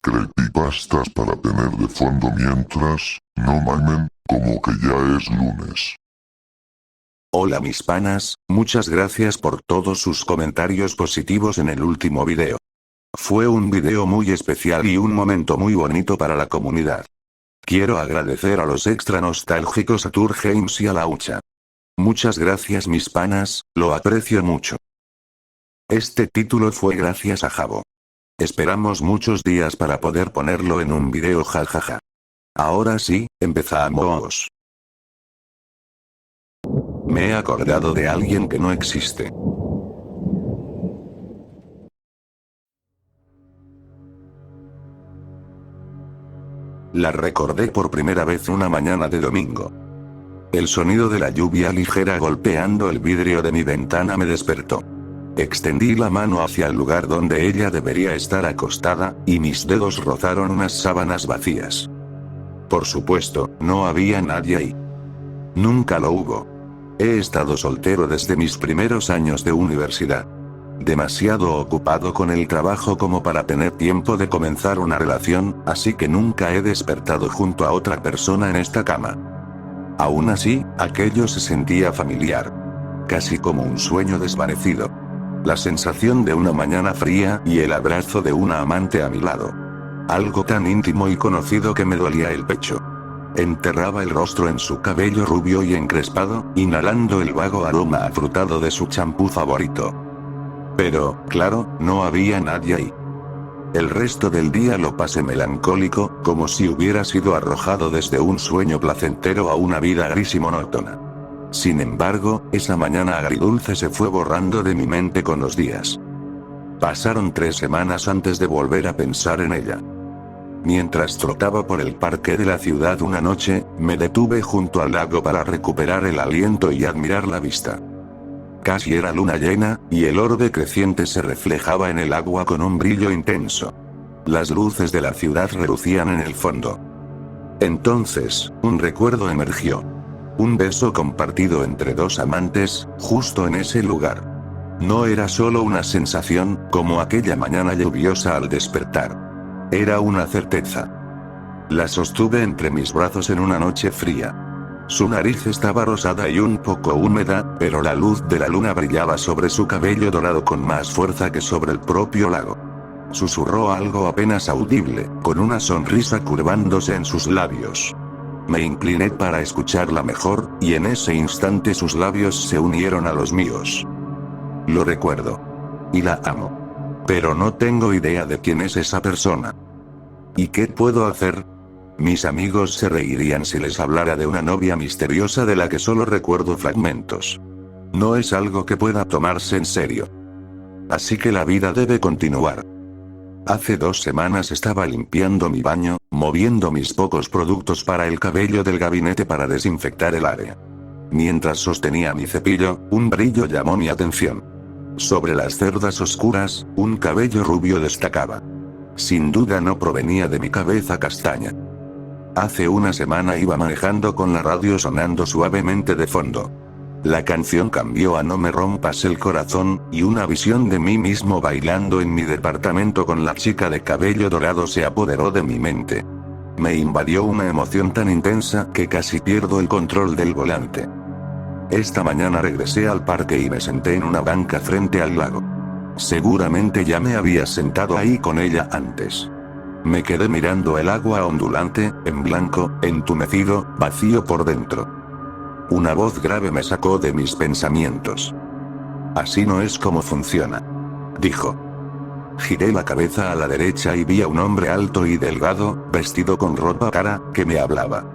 Creepypastas para tener de fondo mientras, no mamen, como que ya es lunes. Hola mis panas, muchas gracias por todos sus comentarios positivos en el último video. Fue un video muy especial y un momento muy bonito para la comunidad. Quiero agradecer a los extra nostálgicos, a Tour Games y a Laucha. Muchas gracias mis panas, lo aprecio mucho. Este título fue gracias a Jabo. Esperamos muchos días para poder ponerlo en un video, jajaja. Ahora sí, empezamos. Me he acordado de alguien que no existe. La recordé por primera vez una mañana de domingo. El sonido de la lluvia ligera golpeando el vidrio de mi ventana me despertó. Extendí la mano hacia el lugar donde ella debería estar acostada, y mis dedos rozaron unas sábanas vacías. Por supuesto, no había nadie ahí. Nunca lo hubo. He estado soltero desde mis primeros años de universidad. Demasiado ocupado con el trabajo como para tener tiempo de comenzar una relación, así que nunca he despertado junto a otra persona en esta cama. Aún así, aquello se sentía familiar. Casi como un sueño desvanecido. La sensación de una mañana fría y el abrazo de una amante a mi lado. Algo tan íntimo y conocido que me dolía el pecho. Enterraba el rostro en su cabello rubio y encrespado, inhalando el vago aroma afrutado de su champú favorito. Pero, claro, no había nadie ahí. El resto del día lo pasé melancólico, como si hubiera sido arrojado desde un sueño placentero a una vida gris y monótona. Sin embargo, esa mañana agridulce se fue borrando de mi mente con los días. Pasaron 3 semanas antes de volver a pensar en ella. Mientras trotaba por el parque de la ciudad una noche, me detuve junto al lago para recuperar el aliento y admirar la vista. Casi era luna llena, y el orbe creciente se reflejaba en el agua con un brillo intenso. Las luces de la ciudad relucían en el fondo. Entonces, un recuerdo emergió. Un beso compartido entre 2 amantes, justo en ese lugar. No era solo una sensación, como aquella mañana lluviosa al despertar. Era una certeza. La sostuve entre mis brazos en una noche fría. Su nariz estaba rosada y un poco húmeda, pero la luz de la luna brillaba sobre su cabello dorado con más fuerza que sobre el propio lago. Susurró algo apenas audible, con una sonrisa curvándose en sus labios. Me incliné para escucharla mejor, y en ese instante sus labios se unieron a los míos. Lo recuerdo. Y la amo. Pero no tengo idea de quién es esa persona. ¿Y qué puedo hacer? Mis amigos se reirían si les hablara de una novia misteriosa de la que solo recuerdo fragmentos. No es algo que pueda tomarse en serio. Así que la vida debe continuar. Hace 2 semanas estaba limpiando mi baño, moviendo mis pocos productos para el cabello del gabinete para desinfectar el área. Mientras sostenía mi cepillo, un brillo llamó mi atención. Sobre las cerdas oscuras, un cabello rubio destacaba. Sin duda no provenía de mi cabeza castaña. Hace una semana iba manejando con la radio sonando suavemente de fondo. La canción cambió a No me rompas el corazón, y una visión de mí mismo bailando en mi departamento con la chica de cabello dorado se apoderó de mi mente. Me invadió una emoción tan intensa que casi pierdo el control del volante. Esta mañana regresé al parque y me senté en una banca frente al lago. Seguramente ya me había sentado ahí con ella antes. Me quedé mirando el agua ondulante, en blanco, entumecido, vacío por dentro. Una voz grave me sacó de mis pensamientos. Así no es como funciona. Dijo. Giré la cabeza a la derecha y vi a un hombre alto y delgado, vestido con ropa cara, que me hablaba.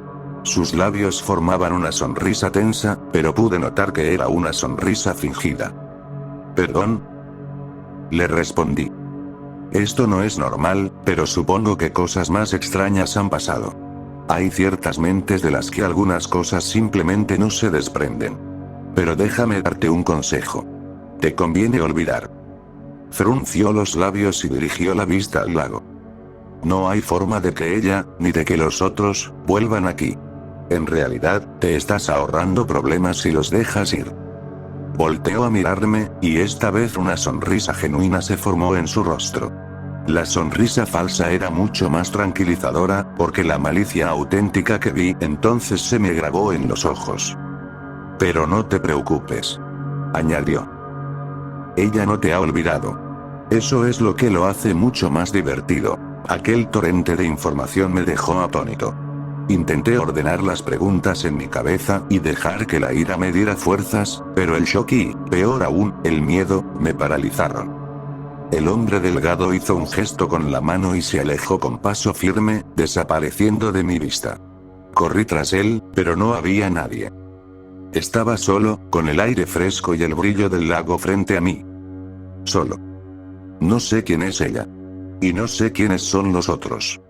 Sus labios formaban una sonrisa tensa, pero pude notar que era una sonrisa fingida. ¿Perdón? Le respondí. Esto no es normal, pero supongo que cosas más extrañas han pasado. Hay ciertas mentes de las que algunas cosas simplemente no se desprenden. Pero déjame darte un consejo. Te conviene olvidar. Frunció los labios y dirigió la vista al lago. No hay forma de que ella, ni de que los otros, vuelvan aquí. En realidad, te estás ahorrando problemas si los dejas ir. Volteó a mirarme, y esta vez una sonrisa genuina se formó en su rostro. La sonrisa falsa era mucho más tranquilizadora, porque la malicia auténtica que vi entonces se me grabó en los ojos. Pero no te preocupes, añadió. Ella no te ha olvidado. Eso es lo que lo hace mucho más divertido. Aquel torrente de información me dejó atónito. Intenté ordenar las preguntas en mi cabeza y dejar que la ira me diera fuerzas, pero el shock y, peor aún, el miedo, me paralizaron. El hombre delgado hizo un gesto con la mano y se alejó con paso firme, desapareciendo de mi vista. Corrí tras él, pero no había nadie. Estaba solo, con el aire fresco y el brillo del lago frente a mí. Solo. No sé quién es ella. Y no sé quiénes son los otros.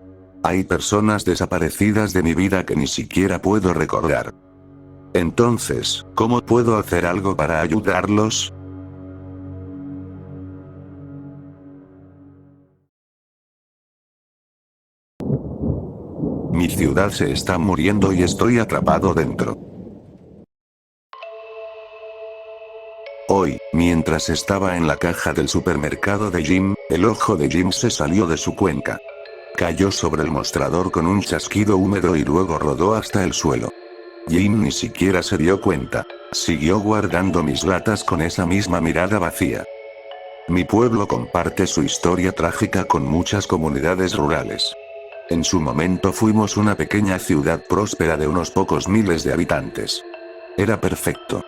Hay personas desaparecidas de mi vida que ni siquiera puedo recordar. Entonces, ¿cómo puedo hacer algo para ayudarlos? Mi ciudad se está muriendo y estoy atrapado dentro. Hoy, mientras estaba en la caja del supermercado de Jim, el ojo de Jim se salió de su cuenca. Cayó sobre el mostrador con un chasquido húmedo y luego rodó hasta el suelo. Jim ni siquiera se dio cuenta. Siguió guardando mis latas con esa misma mirada vacía. Mi pueblo comparte su historia trágica con muchas comunidades rurales. En su momento fuimos una pequeña ciudad próspera de unos pocos miles de habitantes. Era perfecto.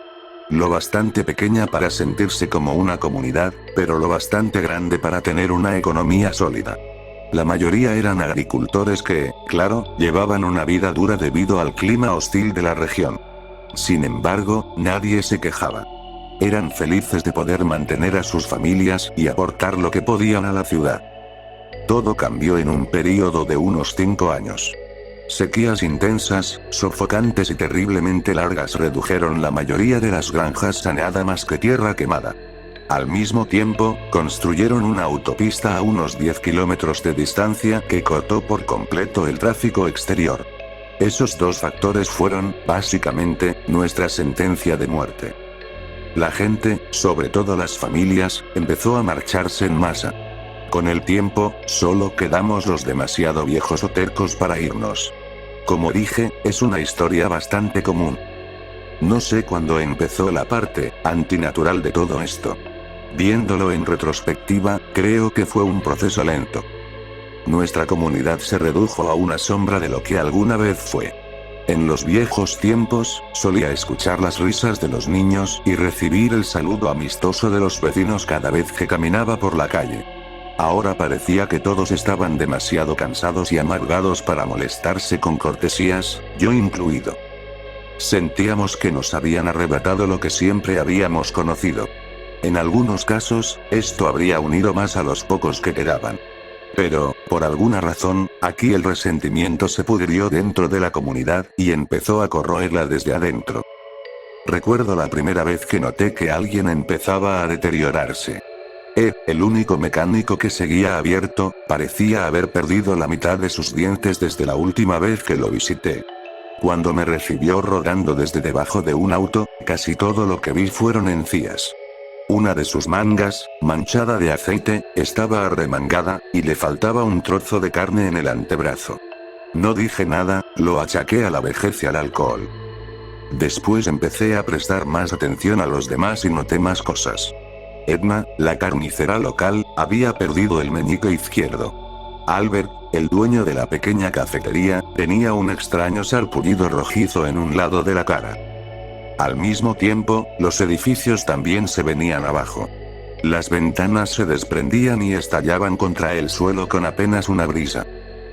Lo bastante pequeña para sentirse como una comunidad, pero lo bastante grande para tener una economía sólida. La mayoría eran agricultores que, claro, llevaban una vida dura debido al clima hostil de la región. Sin embargo, nadie se quejaba. Eran felices de poder mantener a sus familias y aportar lo que podían a la ciudad. Todo cambió en un período de unos 5 años. Sequías intensas, sofocantes y terriblemente largas redujeron la mayoría de las granjas a nada más que tierra quemada. Al mismo tiempo, construyeron una autopista a unos 10 kilómetros de distancia que cortó por completo el tráfico exterior. Esos dos factores fueron, básicamente, nuestra sentencia de muerte. La gente, sobre todo las familias, empezó a marcharse en masa. Con el tiempo, solo quedamos los demasiado viejos o tercos para irnos. Como dije, es una historia bastante común. No sé cuándo empezó la parte antinatural de todo esto. Viéndolo en retrospectiva, creo que fue un proceso lento. Nuestra comunidad se redujo a una sombra de lo que alguna vez fue. En los viejos tiempos, solía escuchar las risas de los niños y recibir el saludo amistoso de los vecinos cada vez que caminaba por la calle. Ahora parecía que todos estaban demasiado cansados y amargados para molestarse con cortesías, yo incluido. Sentíamos que nos habían arrebatado lo que siempre habíamos conocido. En algunos casos, esto habría unido más a los pocos que quedaban. Pero, por alguna razón, aquí el resentimiento se pudrió dentro de la comunidad y empezó a corroerla desde adentro. Recuerdo la primera vez que noté que alguien empezaba a deteriorarse. El único mecánico que seguía abierto, parecía haber perdido la mitad de sus dientes desde la última vez que lo visité. Cuando me recibió rodando desde debajo de un auto, casi todo lo que vi fueron encías. Una de sus mangas, manchada de aceite, estaba arremangada, y le faltaba un trozo de carne en el antebrazo. No dije nada, lo achaqué a la vejez y al alcohol. Después empecé a prestar más atención a los demás y noté más cosas. Edna, la carnicera local, había perdido el meñique izquierdo. Albert, el dueño de la pequeña cafetería, tenía un extraño sarpullido rojizo en un lado de la cara. Al mismo tiempo, los edificios también se venían abajo. Las ventanas se desprendían y estallaban contra el suelo con apenas una brisa.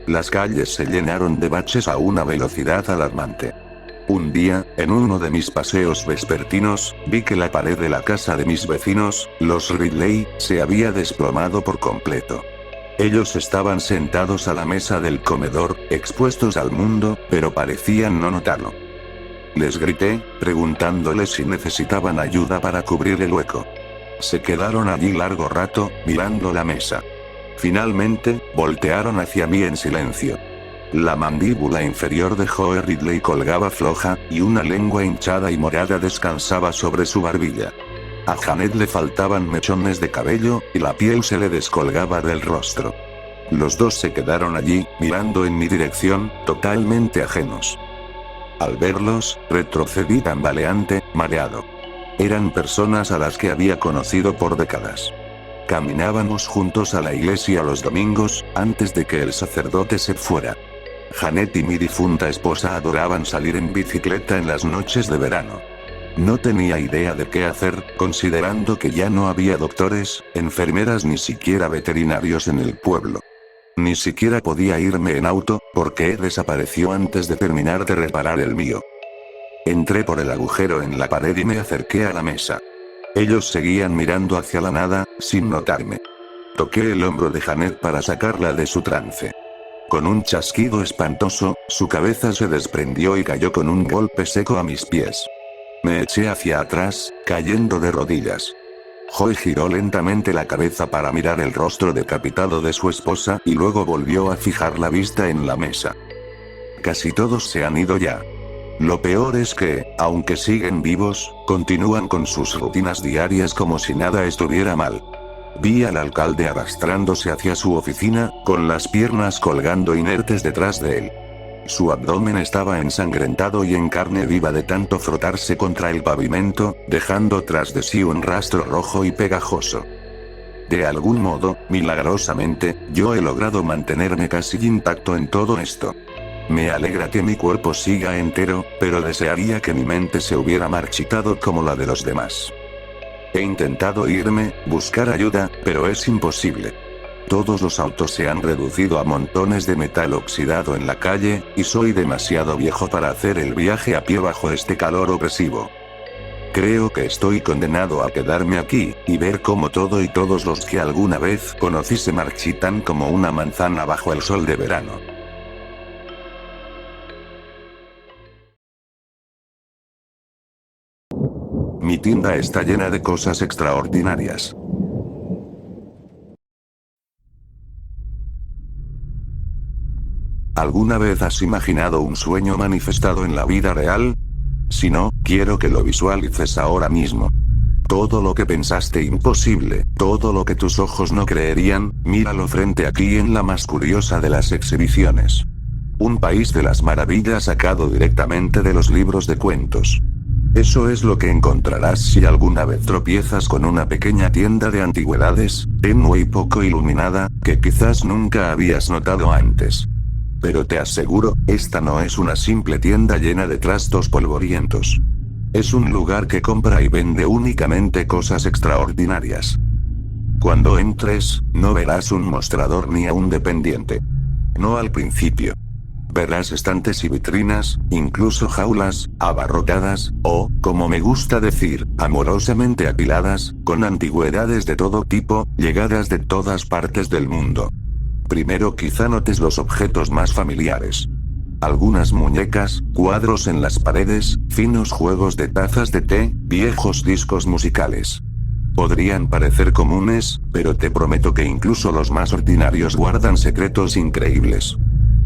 Las calles se llenaron de baches a una velocidad alarmante. Un día, en uno de mis paseos vespertinos, vi que la pared de la casa de mis vecinos, los Ridley, se había desplomado por completo. Ellos estaban sentados a la mesa del comedor, expuestos al mundo, pero parecían no notarlo. Les grité, preguntándoles si necesitaban ayuda para cubrir el hueco. Se quedaron allí largo rato, mirando la mesa. Finalmente, voltearon hacia mí en silencio. La mandíbula inferior de Joe Ridley colgaba floja, y una lengua hinchada y morada descansaba sobre su barbilla. A Janet le faltaban mechones de cabello, y la piel se le descolgaba del rostro. Los dos se quedaron allí, mirando en mi dirección, totalmente ajenos. Al verlos, retrocedí tambaleante, mareado. Eran personas a las que había conocido por décadas. Caminábamos juntos a la iglesia los domingos, antes de que el sacerdote se fuera. Janet y mi difunta esposa adoraban salir en bicicleta en las noches de verano. No tenía idea de qué hacer, considerando que ya no había doctores, enfermeras ni siquiera veterinarios en el pueblo. Ni siquiera podía irme en auto, porque desapareció antes de terminar de reparar el mío. Entré por el agujero en la pared y me acerqué a la mesa. Ellos seguían mirando hacia la nada, sin notarme. Toqué el hombro de Janet para sacarla de su trance. Con un chasquido espantoso, su cabeza se desprendió y cayó con un golpe seco a mis pies. Me eché hacia atrás, cayendo de rodillas. Joy giró lentamente la cabeza para mirar el rostro decapitado de su esposa y luego volvió a fijar la vista en la mesa. Casi todos se han ido ya. Lo peor es que, aunque siguen vivos, continúan con sus rutinas diarias como si nada estuviera mal. Vi al alcalde arrastrándose hacia su oficina, con las piernas colgando inertes detrás de él. Su abdomen estaba ensangrentado y en carne viva de tanto frotarse contra el pavimento, dejando tras de sí un rastro rojo y pegajoso. De algún modo, milagrosamente, yo he logrado mantenerme casi intacto en todo esto. Me alegra que mi cuerpo siga entero, pero desearía que mi mente se hubiera marchitado como la de los demás. He intentado irme, buscar ayuda, pero es imposible. Todos los autos se han reducido a montones de metal oxidado en la calle, y soy demasiado viejo para hacer el viaje a pie bajo este calor opresivo. Creo que estoy condenado a quedarme aquí, y ver cómo todo y todos los que alguna vez conocí se marchitan como una manzana bajo el sol de verano. Mi tienda está llena de cosas extraordinarias. ¿Alguna vez has imaginado un sueño manifestado en la vida real? Si no, quiero que lo visualices ahora mismo. Todo lo que pensaste imposible, todo lo que tus ojos no creerían, míralo frente a ti en la más curiosa de las exhibiciones. Un país de las maravillas sacado directamente de los libros de cuentos. Eso es lo que encontrarás si alguna vez tropiezas con una pequeña tienda de antigüedades, tenue y poco iluminada, que quizás nunca habías notado antes. Pero te aseguro, esta no es una simple tienda llena de trastos polvorientos. Es un lugar que compra y vende únicamente cosas extraordinarias. Cuando entres, no verás un mostrador ni a un dependiente. No al principio. Verás estantes y vitrinas, incluso jaulas, abarrotadas, o, como me gusta decir, amorosamente apiladas, con antigüedades de todo tipo, llegadas de todas partes del mundo. Primero quizá notes los objetos más familiares. Algunas muñecas, cuadros en las paredes, finos juegos de tazas de té, viejos discos musicales. Podrían parecer comunes, pero te prometo que incluso los más ordinarios guardan secretos increíbles.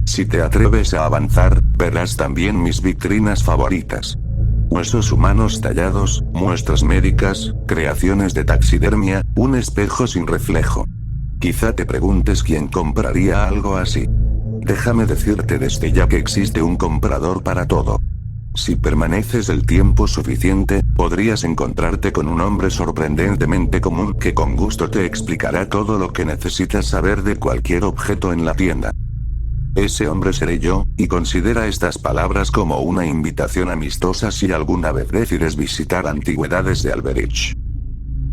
Si te atreves a avanzar, verás también mis vitrinas favoritas. Huesos humanos tallados, muestras médicas, creaciones de taxidermia, un espejo sin reflejo. Quizá te preguntes quién compraría algo así. Déjame decirte desde ya que existe un comprador para todo. Si permaneces el tiempo suficiente, podrías encontrarte con un hombre sorprendentemente común que con gusto te explicará todo lo que necesitas saber de cualquier objeto en la tienda. Ese hombre seré yo, y considera estas palabras como una invitación amistosa si alguna vez decides visitar Antigüedades de Alberich.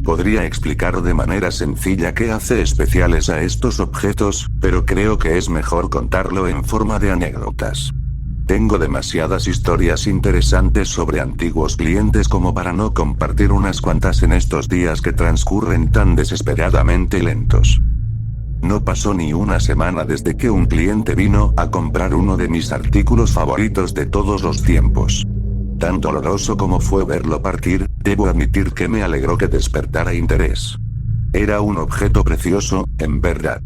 Podría explicar de manera sencilla qué hace especiales a estos objetos, pero creo que es mejor contarlo en forma de anécdotas. Tengo demasiadas historias interesantes sobre antiguos clientes como para no compartir unas cuantas en estos días que transcurren tan desesperadamente lentos. No pasó ni una semana desde que un cliente vino a comprar uno de mis artículos favoritos de todos los tiempos. Tan doloroso como fue verlo partir, debo admitir que me alegró que despertara interés. Era un objeto precioso, en verdad.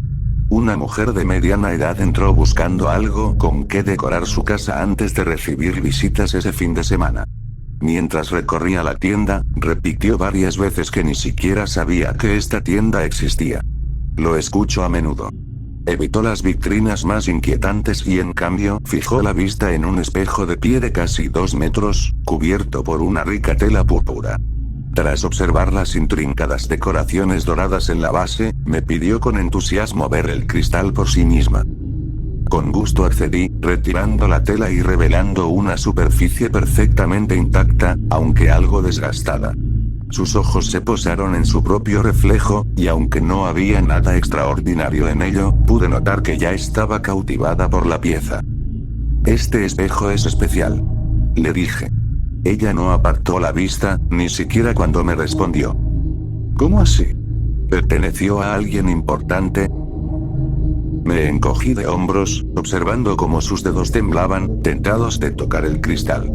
Una mujer de mediana edad entró buscando algo con que decorar su casa antes de recibir visitas ese fin de semana. Mientras recorría la tienda, repitió varias veces que ni siquiera sabía que esta tienda existía. Lo escucho a menudo. Evitó las vitrinas más inquietantes y en cambio fijó la vista en un espejo de pie de casi 2 metros, cubierto por una rica tela púrpura. Tras observar las intrincadas decoraciones doradas en la base, me pidió con entusiasmo ver el cristal por sí misma. Con gusto accedí, retirando la tela y revelando una superficie perfectamente intacta, aunque algo desgastada. Sus ojos se posaron en su propio reflejo, y aunque no había nada extraordinario en ello, pude notar que ya estaba cautivada por la pieza. Este espejo es especial, le dije. Ella no apartó la vista, ni siquiera cuando me respondió. ¿Cómo así? ¿Perteneció a alguien importante? Me encogí de hombros, observando cómo sus dedos temblaban, tentados de tocar el cristal.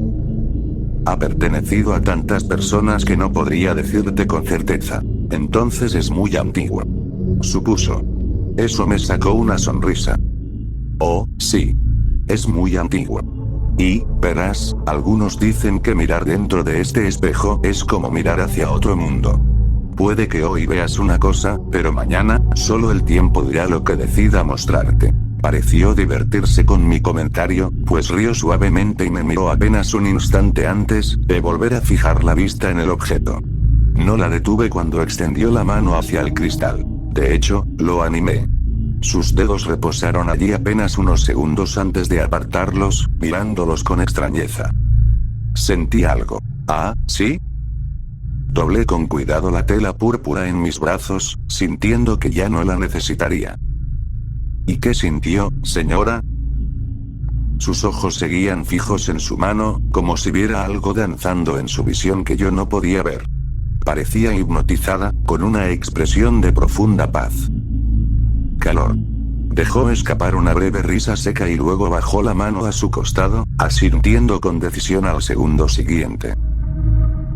Ha pertenecido a tantas personas que no podría decirte con certeza. Entonces es muy antiguo, supuso. Eso me sacó una sonrisa. Oh, sí. Es muy antiguo. Y, verás, algunos dicen que mirar dentro de este espejo es como mirar hacia otro mundo. Puede que hoy veas una cosa, pero mañana, solo el tiempo dirá lo que decida mostrarte. Pareció divertirse con mi comentario, pues rió suavemente y me miró apenas un instante antes de volver a fijar la vista en el objeto. No la detuve cuando extendió la mano hacia el cristal. De hecho, lo animé. Sus dedos reposaron allí apenas unos segundos antes de apartarlos, mirándolos con extrañeza. Sentí algo. ¿Ah, sí? Doblé con cuidado la tela púrpura en mis brazos, sintiendo que ya no la necesitaría. ¿Y qué sintió, señora? Sus ojos seguían fijos en su mano, como si viera algo danzando en su visión que yo no podía ver. Parecía hipnotizada, con una expresión de profunda paz. Calor. Dejó escapar una breve risa seca y luego bajó la mano a su costado, asintiendo con decisión al segundo siguiente.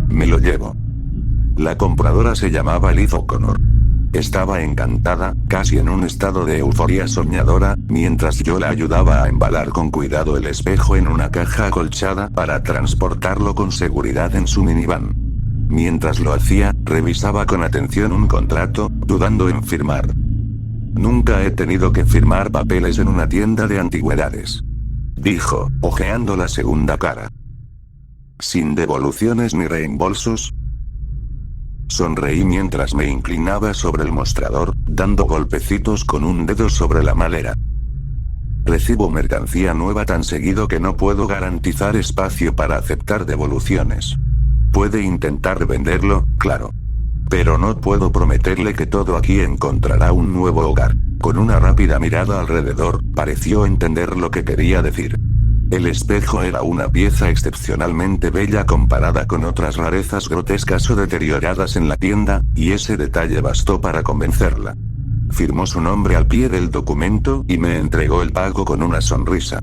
Me lo llevo. La compradora se llamaba Liz O'Connor. Estaba encantada, casi en un estado de euforia soñadora, mientras yo la ayudaba a embalar con cuidado el espejo en una caja acolchada para transportarlo con seguridad en su minivan. Mientras lo hacía, revisaba con atención un contrato, dudando en firmar. Nunca he tenido que firmar papeles en una tienda de antigüedades, dijo, hojeando la segunda cara. ¿Sin devoluciones ni reembolsos? Sonreí mientras me inclinaba sobre el mostrador, dando golpecitos con un dedo sobre la madera. Recibo mercancía nueva tan seguido que no puedo garantizar espacio para aceptar devoluciones. Puede intentar venderlo, claro. Pero no puedo prometerle que todo aquí encontrará un nuevo hogar. Con una rápida mirada alrededor, pareció entender lo que quería decir. El espejo era una pieza excepcionalmente bella comparada con otras rarezas grotescas o deterioradas en la tienda, y ese detalle bastó para convencerla. Firmó su nombre al pie del documento y me entregó el pago con una sonrisa.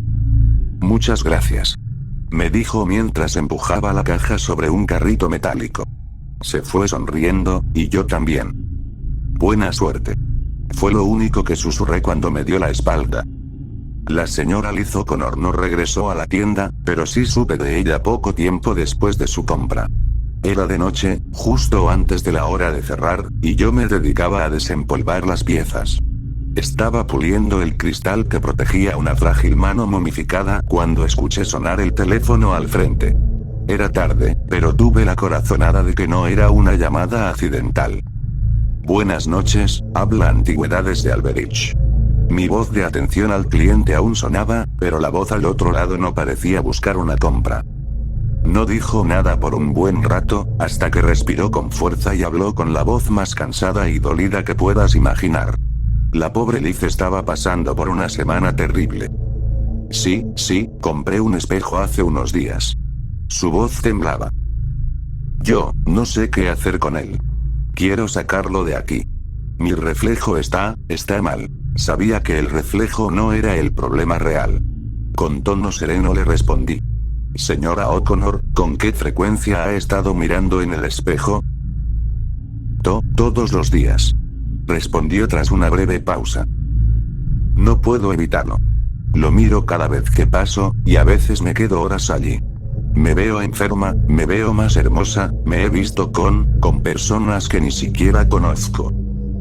Muchas gracias, me dijo mientras empujaba la caja sobre un carrito metálico. Se fue sonriendo, y yo también. Buena suerte. Fue lo único que susurré cuando me dio la espalda. La señora Liz O'Connor no regresó a la tienda, pero sí supe de ella poco tiempo después de su compra. Era de noche, justo antes de la hora de cerrar, y yo me dedicaba a desempolvar las piezas. Estaba puliendo el cristal que protegía una frágil mano momificada cuando escuché sonar el teléfono al frente. Era tarde, pero tuve la corazonada de que no era una llamada accidental. Buenas noches, habla Antigüedades de Alberich. Mi voz de atención al cliente aún sonaba, pero la voz al otro lado no parecía buscar una compra. No dijo nada por un buen rato, hasta que respiró con fuerza y habló con la voz más cansada y dolida que puedas imaginar. La pobre Liz estaba pasando por una semana terrible. Sí, compré un espejo hace unos días. Su voz temblaba. Yo, no sé qué hacer con él. Quiero sacarlo de aquí. Mi reflejo está mal. Sabía que el reflejo no era el problema real. Con tono sereno le respondí. Señora O'Connor, ¿con qué frecuencia ha estado mirando en el espejo? Todos los días. Respondió tras una breve pausa. No puedo evitarlo. Lo miro cada vez que paso, y a veces me quedo horas allí. Me veo enferma, me veo más hermosa, me he visto con personas que ni siquiera conozco.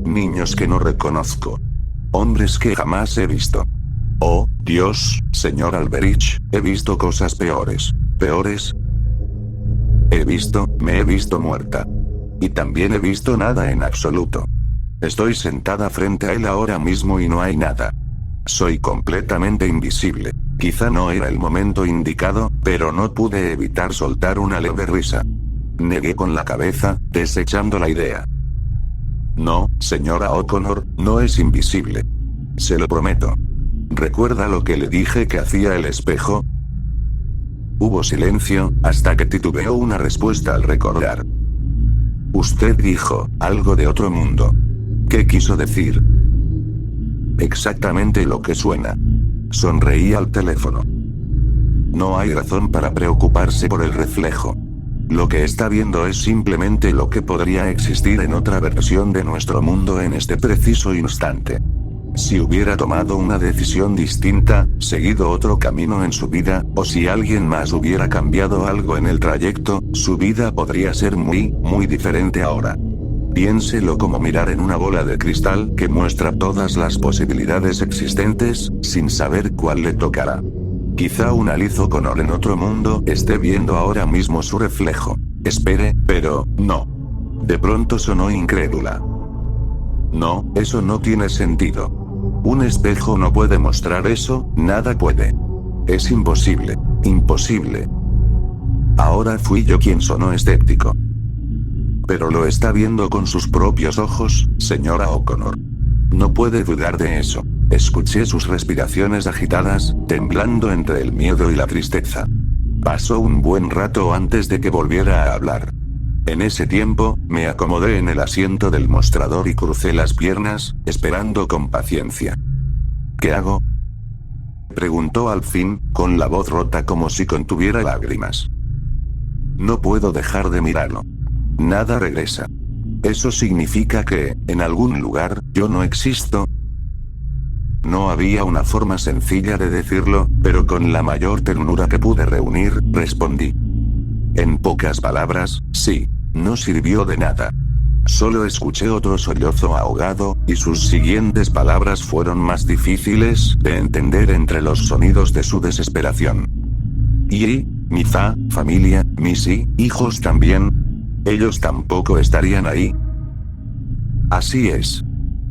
Niños que no reconozco. Hombres que jamás he visto. Oh, Dios, señor Alberich, he visto cosas peores. ¿Peores? Me he visto muerta. Y también he visto nada en absoluto. Estoy sentada frente a él ahora mismo y no hay nada. Soy completamente invisible. Quizá no era el momento indicado, pero no pude evitar soltar una leve risa. Negué con la cabeza, desechando la idea. No, señora O'Connor, no es invisible. Se lo prometo. ¿Recuerda lo que le dije que hacía el espejo? Hubo silencio, hasta que titubeó una respuesta al recordar. Usted dijo, algo de otro mundo. ¿Qué quiso decir? Exactamente lo que suena. Sonreí al teléfono. No hay razón para preocuparse por el reflejo. Lo que está viendo es simplemente lo que podría existir en otra versión de nuestro mundo en este preciso instante. Si hubiera tomado una decisión distinta, seguido otro camino en su vida, o si alguien más hubiera cambiado algo en el trayecto, su vida podría ser muy, muy diferente ahora. Piénselo como mirar en una bola de cristal que muestra todas las posibilidades existentes, sin saber cuál le tocará. Quizá una Liz O'Connor en otro mundo esté viendo ahora mismo su reflejo. Espere, pero, no. De pronto sonó incrédula. No, eso no tiene sentido. Un espejo no puede mostrar eso, nada puede. Es imposible, imposible. Ahora fui yo quien sonó escéptico. Pero lo está viendo con sus propios ojos, señora O'Connor. No puede dudar de eso. Escuché sus respiraciones agitadas, temblando entre el miedo y la tristeza. Pasó un buen rato antes de que volviera a hablar. En ese tiempo, me acomodé en el asiento del mostrador y crucé las piernas, esperando con paciencia. ¿Qué hago?, preguntó al fin, con la voz rota como si contuviera lágrimas. No puedo dejar de mirarlo. Nada regresa. Eso significa que, en algún lugar, yo no existo. No había una forma sencilla de decirlo, pero con la mayor ternura que pude reunir, respondí. En pocas palabras, sí, no sirvió de nada. Solo escuché otro sollozo ahogado, y sus siguientes palabras fueron más difíciles de entender entre los sonidos de su desesperación. Y, mi familia, mis hijos también. Ellos tampoco estarían ahí. Así es.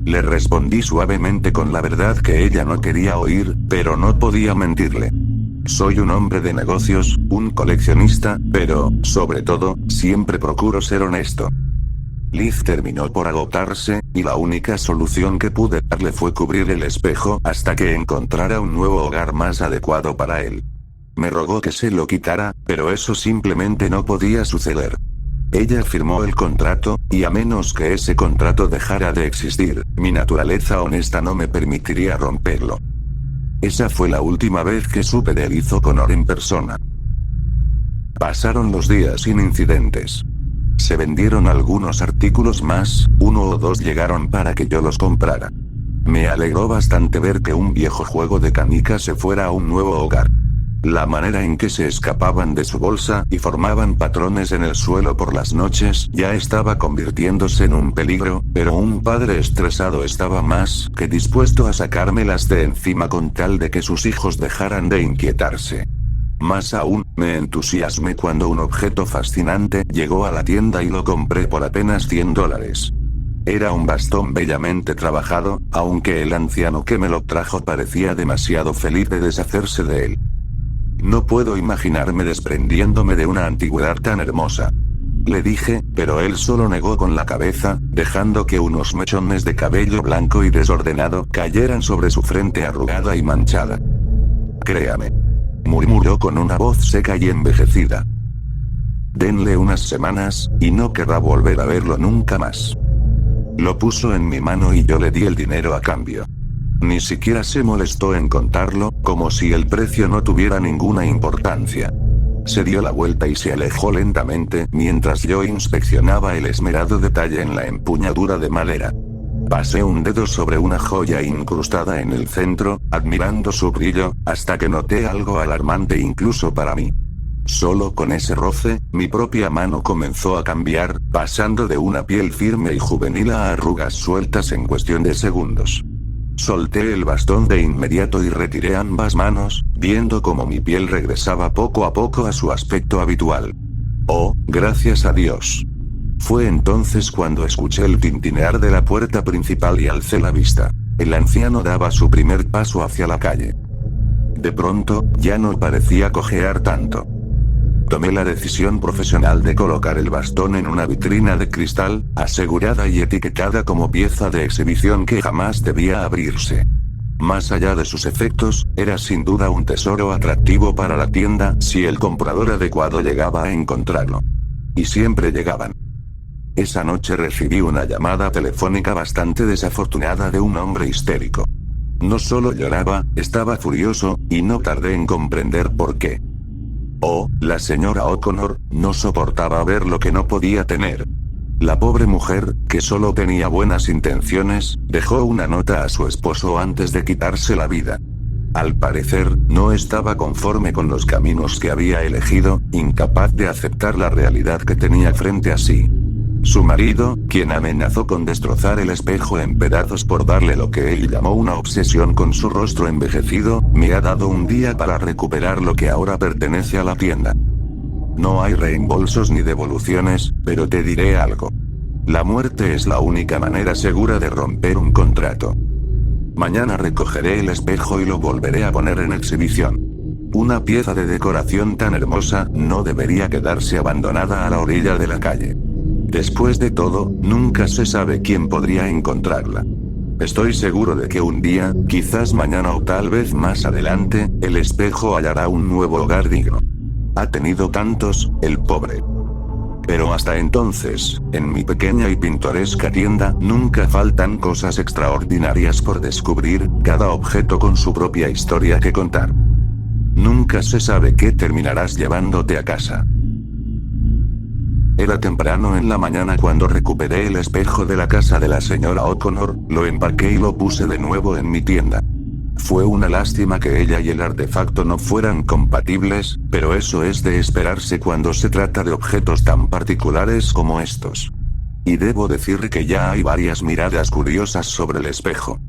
Le respondí suavemente con la verdad que ella no quería oír, pero no podía mentirle. Soy un hombre de negocios, un coleccionista, pero, sobre todo, siempre procuro ser honesto. Liz terminó por agotarse, y la única solución que pude darle fue cubrir el espejo hasta que encontrara un nuevo hogar más adecuado para él. Me rogó que se lo quitara, pero eso simplemente no podía suceder. Ella firmó el contrato, y a menos que ese contrato dejara de existir, mi naturaleza honesta no me permitiría romperlo. Esa fue la última vez que supe de Liz O'Connor en persona. Pasaron los días sin incidentes. Se vendieron algunos artículos más, 1 o 2 llegaron para que yo los comprara. Me alegró bastante ver que un viejo juego de canicas se fuera a un nuevo hogar. La manera en que se escapaban de su bolsa y formaban patrones en el suelo por las noches ya estaba convirtiéndose en un peligro, pero un padre estresado estaba más que dispuesto a sacármelas de encima con tal de que sus hijos dejaran de inquietarse. Más aún, me entusiasmé cuando un objeto fascinante llegó a la tienda y lo compré por apenas $100. Era un bastón bellamente trabajado, aunque el anciano que me lo trajo parecía demasiado feliz de deshacerse de él. No puedo imaginarme desprendiéndome de una antigüedad tan hermosa. Le dije, pero él solo negó con la cabeza, dejando que unos mechones de cabello blanco y desordenado cayeran sobre su frente arrugada y manchada. Créame, murmuró con una voz seca y envejecida. Denle unas semanas, y no querrá volver a verlo nunca más. Lo puso en mi mano y yo le di el dinero a cambio. Ni siquiera se molestó en contarlo, como si el precio no tuviera ninguna importancia. Se dio la vuelta y se alejó lentamente mientras yo inspeccionaba el esmerado detalle en la empuñadura de madera. Pasé un dedo sobre una joya incrustada en el centro, admirando su brillo, hasta que noté algo alarmante incluso para mí. Solo con ese roce, mi propia mano comenzó a cambiar, pasando de una piel firme y juvenil a arrugas sueltas en cuestión de segundos. Solté el bastón de inmediato y retiré ambas manos, viendo cómo mi piel regresaba poco a poco a su aspecto habitual. Oh, gracias a Dios. Fue entonces cuando escuché el tintinear de la puerta principal y alcé la vista. El anciano daba su primer paso hacia la calle. De pronto, ya no parecía cojear tanto. Tomé la decisión profesional de colocar el bastón en una vitrina de cristal, asegurada y etiquetada como pieza de exhibición que jamás debía abrirse. Más allá de sus efectos, era sin duda un tesoro atractivo para la tienda si el comprador adecuado llegaba a encontrarlo. Y siempre llegaban. Esa noche recibí una llamada telefónica bastante desafortunada de un hombre histérico. No solo lloraba, estaba furioso, y no tardé en comprender por qué. Oh, la señora O'Connor, no soportaba ver lo que no podía tener. La pobre mujer, que solo tenía buenas intenciones, dejó una nota a su esposo antes de quitarse la vida. Al parecer, no estaba conforme con los caminos que había elegido, incapaz de aceptar la realidad que tenía frente a sí. Su marido, quien amenazó con destrozar el espejo en pedazos por darle lo que él llamó una obsesión con su rostro envejecido, me ha dado un día para recuperar lo que ahora pertenece a la tienda. No hay reembolsos ni devoluciones, pero te diré algo. La muerte es la única manera segura de romper un contrato. Mañana recogeré el espejo y lo volveré a poner en exhibición. Una pieza de decoración tan hermosa no debería quedarse abandonada a la orilla de la calle. Después de todo, nunca se sabe quién podría encontrarla. Estoy seguro de que un día, quizás mañana o tal vez más adelante, el espejo hallará un nuevo hogar digno. Ha tenido tantos, el pobre. Pero hasta entonces, en mi pequeña y pintoresca tienda, nunca faltan cosas extraordinarias por descubrir, cada objeto con su propia historia que contar. Nunca se sabe qué terminarás llevándote a casa. Era temprano en la mañana cuando recuperé el espejo de la casa de la señora O'Connor, lo empaqué y lo puse de nuevo en mi tienda. Fue una lástima que ella y el artefacto no fueran compatibles, pero eso es de esperarse cuando se trata de objetos tan particulares como estos. Y debo decir que ya hay varias miradas curiosas sobre el espejo.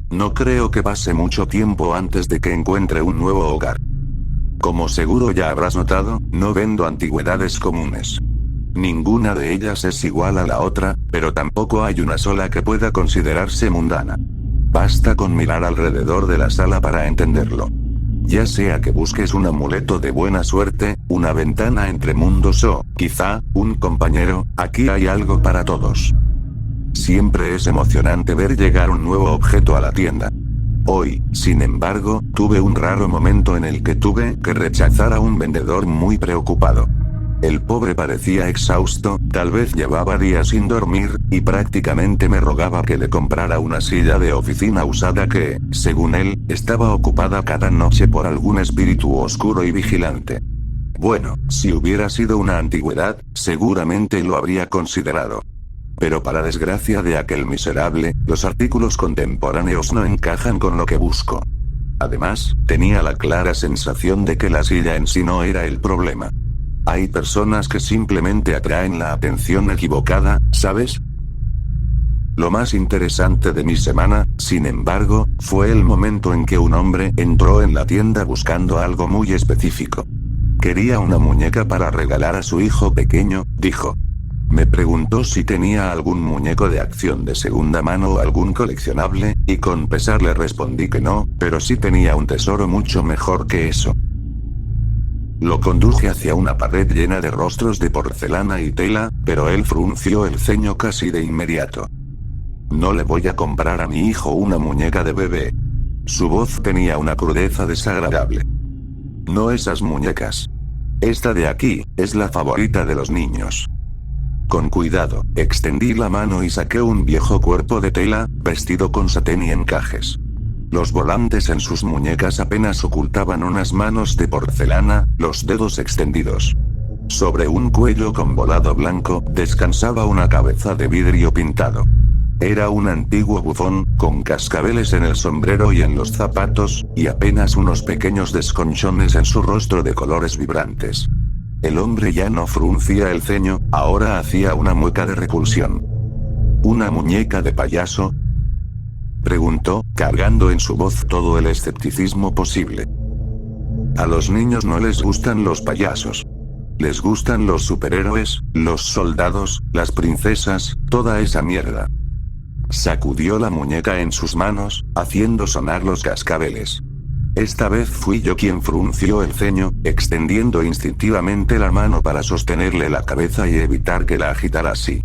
No creo que pase mucho tiempo antes de que encuentre un nuevo hogar. Como seguro ya habrás notado, no vendo antigüedades comunes. Ninguna de ellas es igual a la otra, pero tampoco hay una sola que pueda considerarse mundana. Basta con mirar alrededor de la sala para entenderlo. Ya sea que busques un amuleto de buena suerte, una ventana entre mundos o, quizá, un compañero, aquí hay algo para todos. Siempre es emocionante ver llegar un nuevo objeto a la tienda. Hoy, sin embargo, tuve un raro momento en el que tuve que rechazar a un vendedor muy preocupado. El pobre parecía exhausto, tal vez llevaba días sin dormir, y prácticamente me rogaba que le comprara una silla de oficina usada que, según él, estaba ocupada cada noche por algún espíritu oscuro y vigilante. Bueno, si hubiera sido una antigüedad, seguramente lo habría considerado. Pero para desgracia de aquel miserable, los artículos contemporáneos no encajan con lo que busco. Además, tenía la clara sensación de que la silla en sí no era el problema. Hay personas que simplemente atraen la atención equivocada, ¿sabes? Lo más interesante de mi semana, sin embargo, fue el momento en que un hombre entró en la tienda buscando algo muy específico. Quería una muñeca para regalar a su hijo pequeño, dijo. Me preguntó si tenía algún muñeco de acción de segunda mano o algún coleccionable, y con pesar le respondí que no, pero sí tenía un tesoro mucho mejor que eso. Lo conduje hacia una pared llena de rostros de porcelana y tela, pero él frunció el ceño casi de inmediato. No le voy a comprar a mi hijo una muñeca de bebé. Su voz tenía una crudeza desagradable. No esas muñecas. Esta de aquí, es la favorita de los niños. Con cuidado, extendí la mano y saqué un viejo cuerpo de tela, vestido con satén y encajes. Los volantes en sus muñecas apenas ocultaban unas manos de porcelana, los dedos extendidos. Sobre un cuello con volado blanco, descansaba una cabeza de vidrio pintado. Era un antiguo bufón, con cascabeles en el sombrero y en los zapatos, y apenas unos pequeños desconchones en su rostro de colores vibrantes. El hombre ya no fruncía el ceño, ahora hacía una mueca de repulsión. ¿Una muñeca de payaso? Preguntó, cargando en su voz todo el escepticismo posible. A los niños no les gustan los payasos. Les gustan los superhéroes, los soldados, las princesas, toda esa mierda. Sacudió la muñeca en sus manos, haciendo sonar los cascabeles. Esta vez fui yo quien frunció el ceño, extendiendo instintivamente la mano para sostenerle la cabeza y evitar que la agitara así.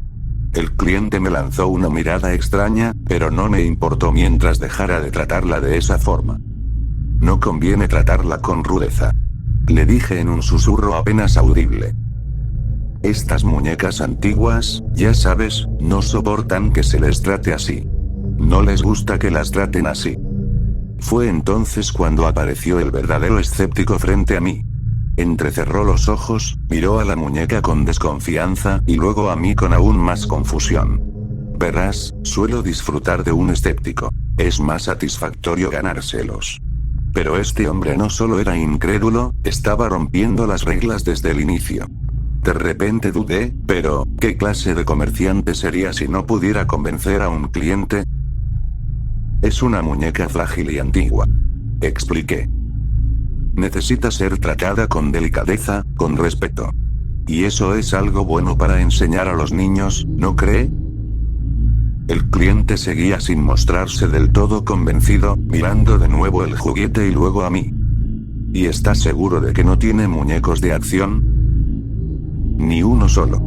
El cliente me lanzó una mirada extraña, pero no me importó mientras dejara de tratarla de esa forma. No conviene tratarla con rudeza. Le dije en un susurro apenas audible. Estas muñecas antiguas, ya sabes, no soportan que se les trate así. No les gusta que las traten así. Fue entonces cuando apareció el verdadero escéptico frente a mí. Entrecerró los ojos, miró a la muñeca con desconfianza y luego a mí con aún más confusión. Verás, suelo disfrutar de un escéptico. Es más satisfactorio ganárselos. Pero este hombre no solo era incrédulo, estaba rompiendo las reglas desde el inicio. De repente dudé, pero, ¿qué clase de comerciante sería si no pudiera convencer a un cliente? Es una muñeca frágil y antigua. Expliqué. Necesita ser tratada con delicadeza, con respeto. Y eso es algo bueno para enseñar a los niños, ¿no cree? El cliente seguía sin mostrarse del todo convencido, mirando de nuevo el juguete y luego a mí. ¿Y estás seguro de que no tiene muñecos de acción? Ni uno solo.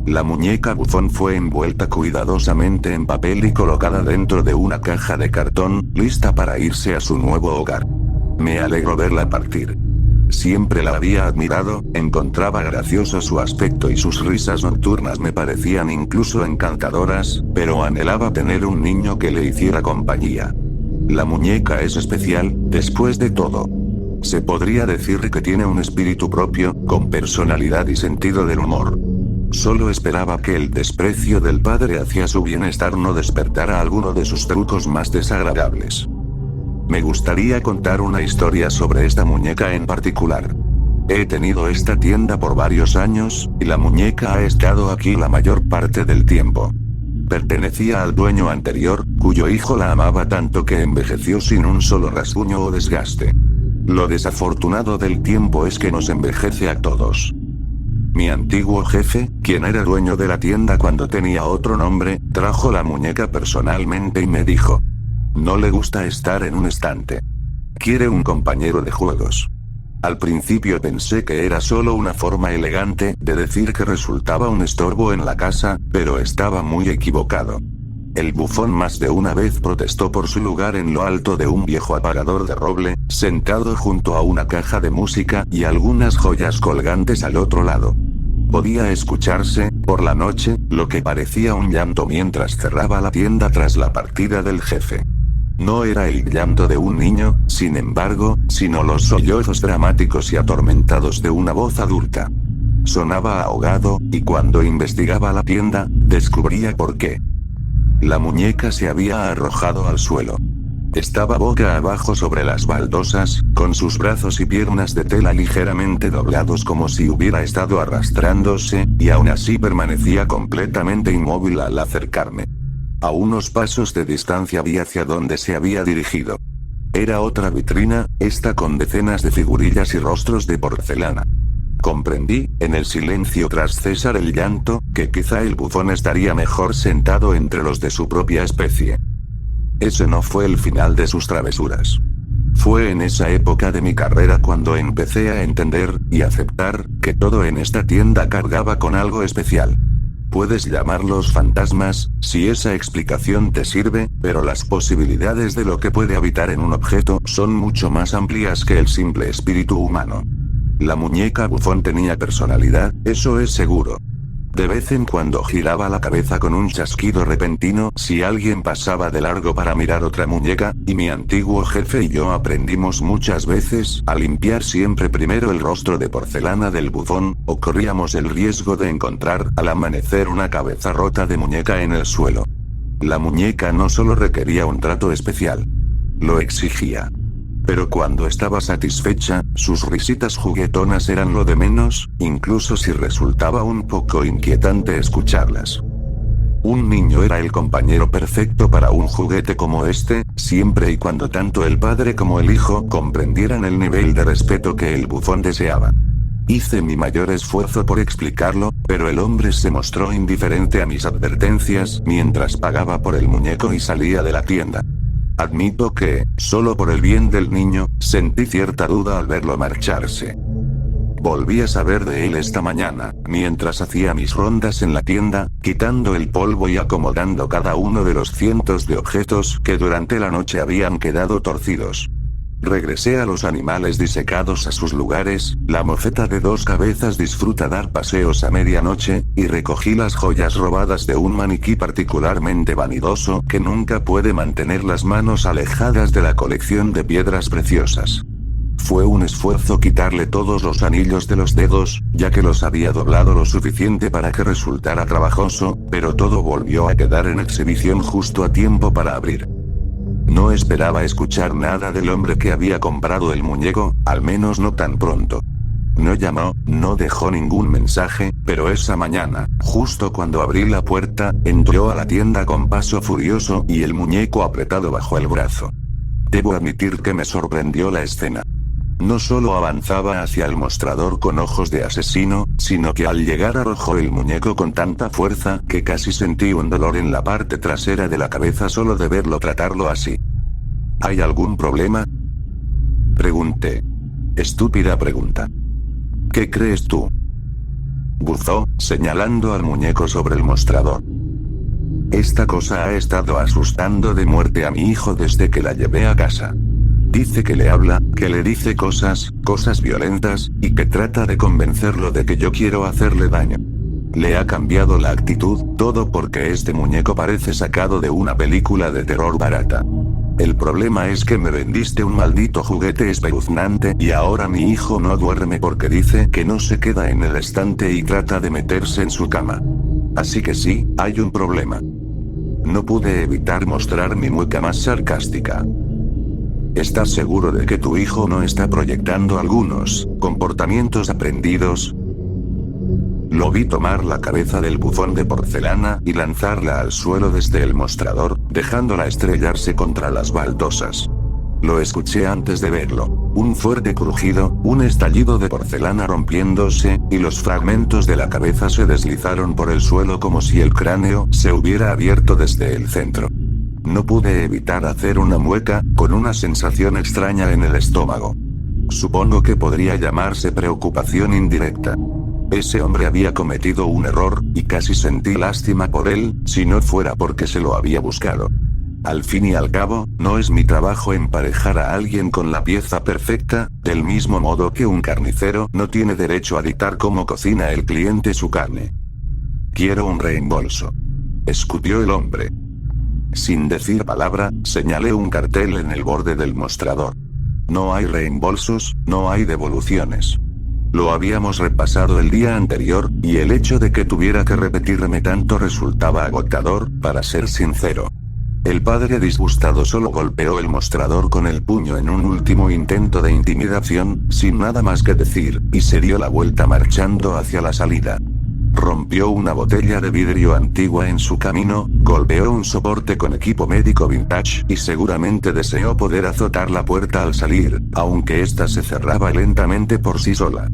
La muñeca bufón fue envuelta cuidadosamente en papel y colocada dentro de una caja de cartón, lista para irse a su nuevo hogar. Me alegró verla partir. Siempre la había admirado, encontraba gracioso su aspecto y sus risas nocturnas me parecían incluso encantadoras, pero anhelaba tener un niño que le hiciera compañía. La muñeca es especial, después de todo. Se podría decir que tiene un espíritu propio, con personalidad y sentido del humor. Solo esperaba que el desprecio del padre hacia su bienestar no despertara alguno de sus trucos más desagradables. Me gustaría contar una historia sobre esta muñeca en particular. He tenido esta tienda por varios años, y la muñeca ha estado aquí la mayor parte del tiempo. Pertenecía al dueño anterior, cuyo hijo la amaba tanto que envejeció sin un solo rasguño o desgaste. Lo desafortunado del tiempo es que nos envejece a todos. Mi antiguo jefe, quien era dueño de la tienda cuando tenía otro nombre, trajo la muñeca personalmente y me dijo: no le gusta estar en un estante. Quiere un compañero de juegos. Al principio pensé que era solo una forma elegante de decir que resultaba un estorbo en la casa, pero estaba muy equivocado. El bufón más de una vez protestó por su lugar en lo alto de un viejo aparador de roble, sentado junto a una caja de música y algunas joyas colgantes al otro lado. Podía escucharse, por la noche, lo que parecía un llanto mientras cerraba la tienda tras la partida del jefe. No era el llanto de un niño, sin embargo, sino los sollozos dramáticos y atormentados de una voz adulta. Sonaba ahogado, y cuando investigaba la tienda, descubría por qué. La muñeca se había arrojado al suelo. Estaba boca abajo sobre las baldosas, con sus brazos y piernas de tela ligeramente doblados como si hubiera estado arrastrándose, y aún así permanecía completamente inmóvil al acercarme. A unos pasos de distancia vi hacia donde se había dirigido. Era otra vitrina, esta con decenas de figurillas y rostros de porcelana. Comprendí, en el silencio tras cesar el llanto, que quizá el bufón estaría mejor sentado entre los de su propia especie. Ese no fue el final de sus travesuras. Fue en esa época de mi carrera cuando empecé a entender, y aceptar, que todo en esta tienda cargaba con algo especial. Puedes llamarlos fantasmas, si esa explicación te sirve, pero las posibilidades de lo que puede habitar en un objeto son mucho más amplias que el simple espíritu humano. La muñeca bufón tenía personalidad, eso es seguro. De vez en cuando giraba la cabeza con un chasquido repentino si alguien pasaba de largo para mirar otra muñeca, y mi antiguo jefe y yo aprendimos muchas veces a limpiar siempre primero el rostro de porcelana del bufón, o corríamos el riesgo de encontrar al amanecer una cabeza rota de muñeca en el suelo. La muñeca no solo requería un trato especial, lo exigía. Pero cuando estaba satisfecha, sus risitas juguetonas eran lo de menos, incluso si resultaba un poco inquietante escucharlas. Un niño era el compañero perfecto para un juguete como este, siempre y cuando tanto el padre como el hijo comprendieran el nivel de respeto que el bufón deseaba. Hice mi mayor esfuerzo por explicarlo, pero el hombre se mostró indiferente a mis advertencias mientras pagaba por el muñeco y salía de la tienda. Admito que, solo por el bien del niño, sentí cierta duda al verlo marcharse. Volví a saber de él esta mañana, mientras hacía mis rondas en la tienda, quitando el polvo y acomodando cada uno de los cientos de objetos que durante la noche habían quedado torcidos. Regresé a los animales disecados a sus lugares, la mofeta de 2 cabezas disfruta dar paseos a medianoche, y recogí las joyas robadas de un maniquí particularmente vanidoso que nunca puede mantener las manos alejadas de la colección de piedras preciosas. Fue un esfuerzo quitarle todos los anillos de los dedos, ya que los había doblado lo suficiente para que resultara trabajoso, pero todo volvió a quedar en exhibición justo a tiempo para abrir. No esperaba escuchar nada del hombre que había comprado el muñeco, al menos no tan pronto. No llamó, no dejó ningún mensaje, pero esa mañana, justo cuando abrí la puerta, entró a la tienda con paso furioso y el muñeco apretado bajo el brazo. Debo admitir que me sorprendió la escena. No solo avanzaba hacia el mostrador con ojos de asesino, sino que al llegar arrojó el muñeco con tanta fuerza que casi sentí un dolor en la parte trasera de la cabeza solo de verlo tratarlo así. ¿Hay algún problema?, pregunté. Estúpida pregunta. ¿Qué crees tú?, buzó, señalando al muñeco sobre el mostrador. Esta cosa ha estado asustando de muerte a mi hijo desde que la llevé a casa. Dice que le habla, que le dice cosas violentas, y que trata de convencerlo de que yo quiero hacerle daño. Le ha cambiado la actitud, todo porque este muñeco parece sacado de una película de terror barata. El problema es que me vendiste un maldito juguete espeluznante y ahora mi hijo no duerme porque dice que no se queda en el estante y trata de meterse en su cama. Así que sí, hay un problema. No pude evitar mostrar mi mueca más sarcástica. ¿Estás seguro de que tu hijo no está proyectando algunos comportamientos aprendidos? Lo vi tomar la cabeza del bufón de porcelana y lanzarla al suelo desde el mostrador, dejándola estrellarse contra las baldosas. Lo escuché antes de verlo. Un fuerte crujido, un estallido de porcelana rompiéndose, y los fragmentos de la cabeza se deslizaron por el suelo como si el cráneo se hubiera abierto desde el centro. No pude evitar hacer una mueca, con una sensación extraña en el estómago. Supongo que podría llamarse preocupación indirecta. Ese hombre había cometido un error, y casi sentí lástima por él, si no fuera porque se lo había buscado. Al fin y al cabo, no es mi trabajo emparejar a alguien con la pieza perfecta, del mismo modo que un carnicero no tiene derecho a dictar cómo cocina el cliente su carne. Quiero un reembolso, escupió el hombre. Sin decir palabra, señalé un cartel en el borde del mostrador. No hay reembolsos, no hay devoluciones. Lo habíamos repasado el día anterior, y el hecho de que tuviera que repetirme tanto resultaba agotador, para ser sincero. El padre disgustado solo golpeó el mostrador con el puño en un último intento de intimidación, sin nada más que decir, y se dio la vuelta marchando hacia la salida. Rompió una botella de vidrio antigua en su camino, golpeó un soporte con equipo médico vintage y seguramente deseó poder azotar la puerta al salir, aunque ésta se cerraba lentamente por sí sola.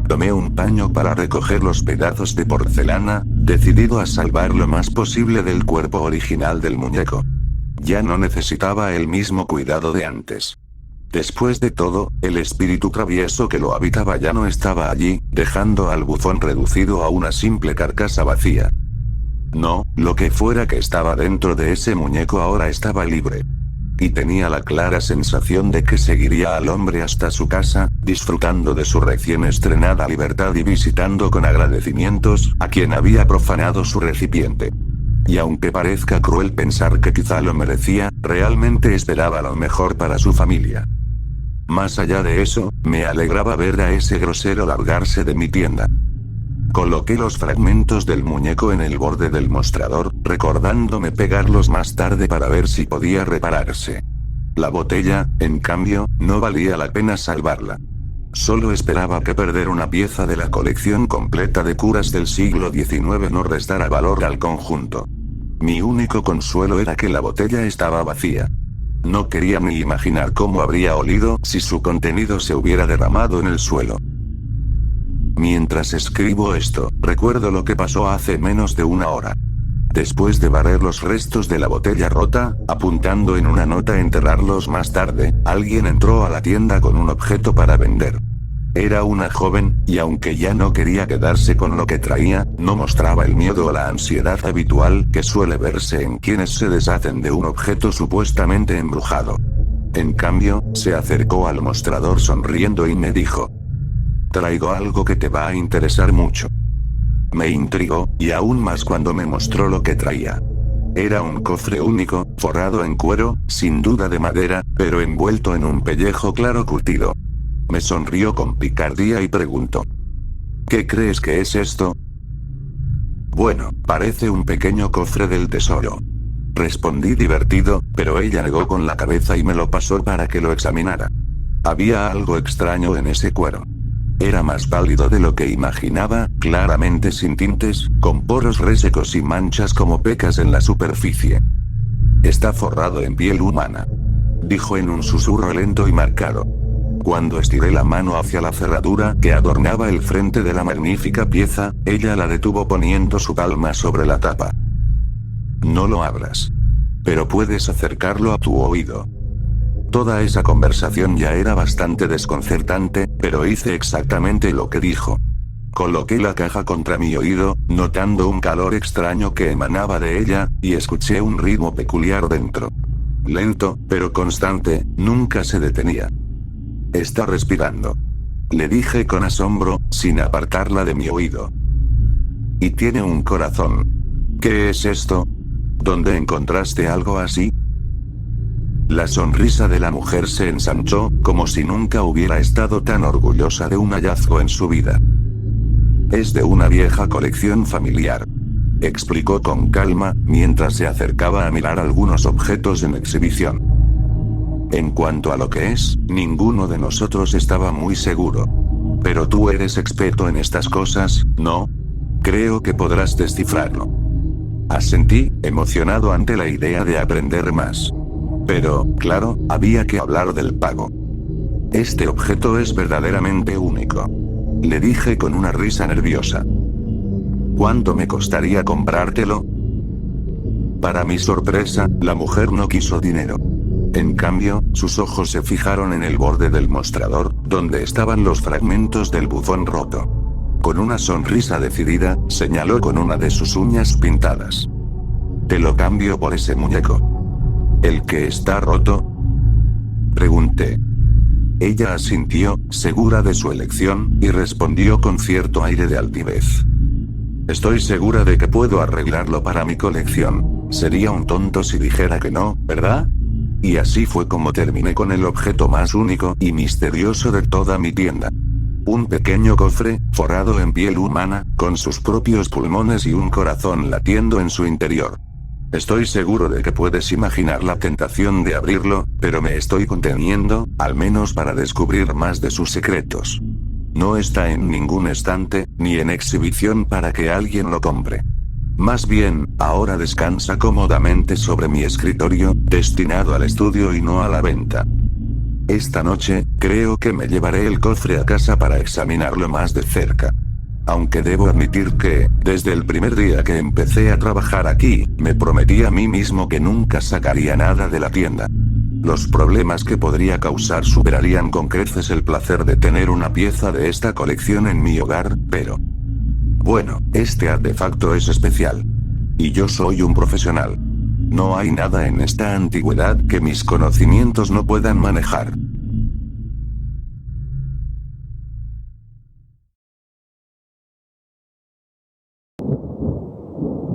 Tomé un paño para recoger los pedazos de porcelana, decidido a salvar lo más posible del cuerpo original del muñeco. Ya no necesitaba el mismo cuidado de antes. Después de todo, el espíritu travieso que lo habitaba ya no estaba allí, dejando al bufón reducido a una simple carcasa vacía. No, lo que fuera que estaba dentro de ese muñeco ahora estaba libre. Y tenía la clara sensación de que seguiría al hombre hasta su casa, disfrutando de su recién estrenada libertad y visitando con agradecimientos a quien había profanado su recipiente. Y aunque parezca cruel pensar que quizá lo merecía, realmente esperaba lo mejor para su familia. Más allá de eso, me alegraba ver a ese grosero largarse de mi tienda. Coloqué los fragmentos del muñeco en el borde del mostrador, recordándome pegarlos más tarde para ver si podía repararse. La botella, en cambio, no valía la pena salvarla. Solo esperaba que perder una pieza de la colección completa de curas del siglo XIX no restara valor al conjunto. Mi único consuelo era que la botella estaba vacía. No quería ni imaginar cómo habría olido si su contenido se hubiera derramado en el suelo. Mientras escribo esto, recuerdo lo que pasó hace menos de una hora. Después de barrer los restos de la botella rota, apuntando en una nota enterrarlos más tarde, alguien entró a la tienda con un objeto para vender. Era una joven, y aunque ya no quería quedarse con lo que traía, no mostraba el miedo o la ansiedad habitual que suele verse en quienes se deshacen de un objeto supuestamente embrujado. En cambio, se acercó al mostrador sonriendo y me dijo: "Traigo algo que te va a interesar mucho". Me intrigó, y aún más cuando me mostró lo que traía. Era un cofre único, forrado en cuero, sin duda de madera, pero envuelto en un pellejo claro curtido. Me sonrió con picardía y preguntó: "¿Qué crees que es esto?". "Bueno, parece un pequeño cofre del tesoro". Respondí divertido, pero ella negó con la cabeza y me lo pasó para que lo examinara. Había algo extraño en ese cuero. Era más pálido de lo que imaginaba, claramente sin tintes, con poros resecos y manchas como pecas en la superficie. "Está forrado en piel humana", dijo en un susurro lento y marcado. Cuando estiré la mano hacia la cerradura que adornaba el frente de la magnífica pieza, ella la detuvo poniendo su palma sobre la tapa. "No lo abras. Pero puedes acercarlo a tu oído". Toda esa conversación ya era bastante desconcertante, pero hice exactamente lo que dijo. Coloqué la caja contra mi oído, notando un calor extraño que emanaba de ella, y escuché un ritmo peculiar dentro. Lento, pero constante, nunca se detenía. "Está respirando", le dije con asombro, sin apartarla de mi oído. "Y tiene un corazón. ¿Qué es esto? ¿Dónde encontraste algo así?". La sonrisa de la mujer se ensanchó, como si nunca hubiera estado tan orgullosa de un hallazgo en su vida. "Es de una vieja colección familiar", explicó con calma, mientras se acercaba a mirar algunos objetos en exhibición. "En cuanto a lo que es, ninguno de nosotros estaba muy seguro. Pero tú eres experto en estas cosas, ¿no? Creo que podrás descifrarlo". Asentí, emocionado ante la idea de aprender más. Pero, claro, había que hablar del pago. "Este objeto es verdaderamente único", le dije con una risa nerviosa. "¿Cuánto me costaría comprártelo?". Para mi sorpresa, la mujer no quiso dinero. En cambio, sus ojos se fijaron en el borde del mostrador, donde estaban los fragmentos del buzón roto. Con una sonrisa decidida, señaló con una de sus uñas pintadas: "Te lo cambio por ese muñeco". "¿El que está roto?", pregunté. Ella asintió, segura de su elección, y respondió con cierto aire de altivez: "Estoy segura de que puedo arreglarlo para mi colección. Sería un tonto si dijera que no, ¿verdad?". Y así fue como terminé con el objeto más único y misterioso de toda mi tienda. Un pequeño cofre, forrado en piel humana, con sus propios pulmones y un corazón latiendo en su interior. Estoy seguro de que puedes imaginar la tentación de abrirlo, pero me estoy conteniendo, al menos para descubrir más de sus secretos. No está en ningún estante, ni en exhibición para que alguien lo compre. Más bien, ahora descansa cómodamente sobre mi escritorio, destinado al estudio y no a la venta. Esta noche, creo que me llevaré el cofre a casa para examinarlo más de cerca. Aunque debo admitir que, desde el primer día que empecé a trabajar aquí, me prometí a mí mismo que nunca sacaría nada de la tienda. Los problemas que podría causar superarían con creces el placer de tener una pieza de esta colección en mi hogar, pero... bueno, este artefacto es especial. Y yo soy un profesional. No hay nada en esta antigüedad que mis conocimientos no puedan manejar.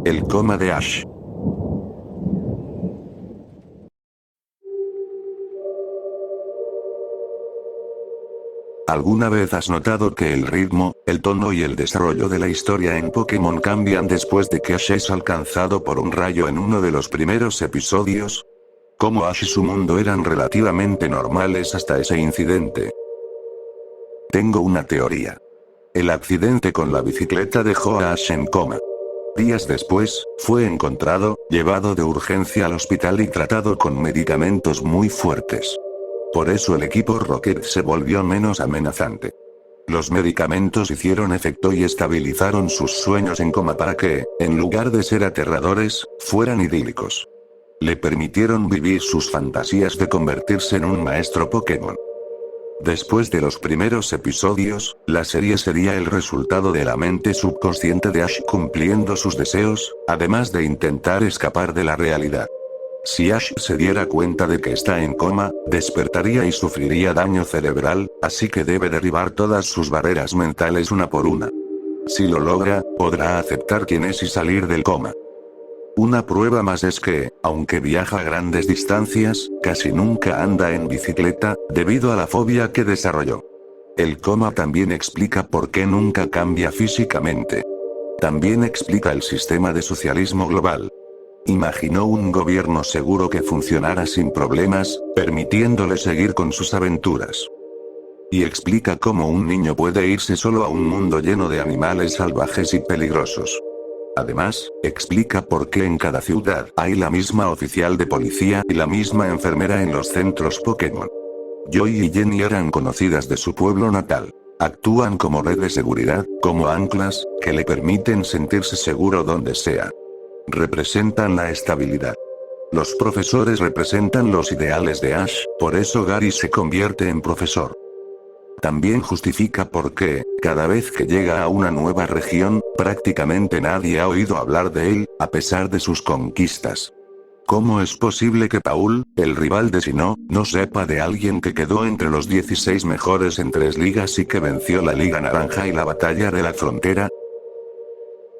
El coma de Ash. ¿Alguna vez has notado que el ritmo, el tono y el desarrollo de la historia en Pokémon cambian después de que Ash es alcanzado por un rayo en uno de los primeros episodios? Como Ash y su mundo eran relativamente normales hasta ese incidente. Tengo una teoría. El accidente con la bicicleta dejó a Ash en coma. Días después, fue encontrado, llevado de urgencia al hospital y tratado con medicamentos muy fuertes. Por eso el equipo Rocket se volvió menos amenazante. Los medicamentos hicieron efecto y estabilizaron sus sueños en coma para que, en lugar de ser aterradores, fueran idílicos. Le permitieron vivir sus fantasías de convertirse en un maestro Pokémon. Después de los primeros episodios, la serie sería el resultado de la mente subconsciente de Ash cumpliendo sus deseos, además de intentar escapar de la realidad. Si Ash se diera cuenta de que está en coma, despertaría y sufriría daño cerebral, así que debe derribar todas sus barreras mentales una por una. Si lo logra, podrá aceptar quién es y salir del coma. Una prueba más es que, aunque viaja a grandes distancias, casi nunca anda en bicicleta, debido a la fobia que desarrolló. El coma también explica por qué nunca cambia físicamente. También explica el sistema de socialismo global. Imaginó un gobierno seguro que funcionara sin problemas, permitiéndole seguir con sus aventuras. Y explica cómo un niño puede irse solo a un mundo lleno de animales salvajes y peligrosos. Además, explica por qué en cada ciudad hay la misma oficial de policía y la misma enfermera en los centros Pokémon. Joy y Jenny eran conocidas de su pueblo natal. Actúan como red de seguridad, como anclas, que le permiten sentirse seguro donde sea. Representan la estabilidad. Los profesores representan los ideales de Ash, por eso Gary se convierte en profesor. También justifica por qué, cada vez que llega a una nueva región, prácticamente nadie ha oído hablar de él, a pesar de sus conquistas. ¿Cómo es posible que Paul, el rival de Sinnoh, no sepa de alguien que quedó entre los 16 mejores en 3 ligas y que venció la Liga Naranja y la Batalla de la Frontera?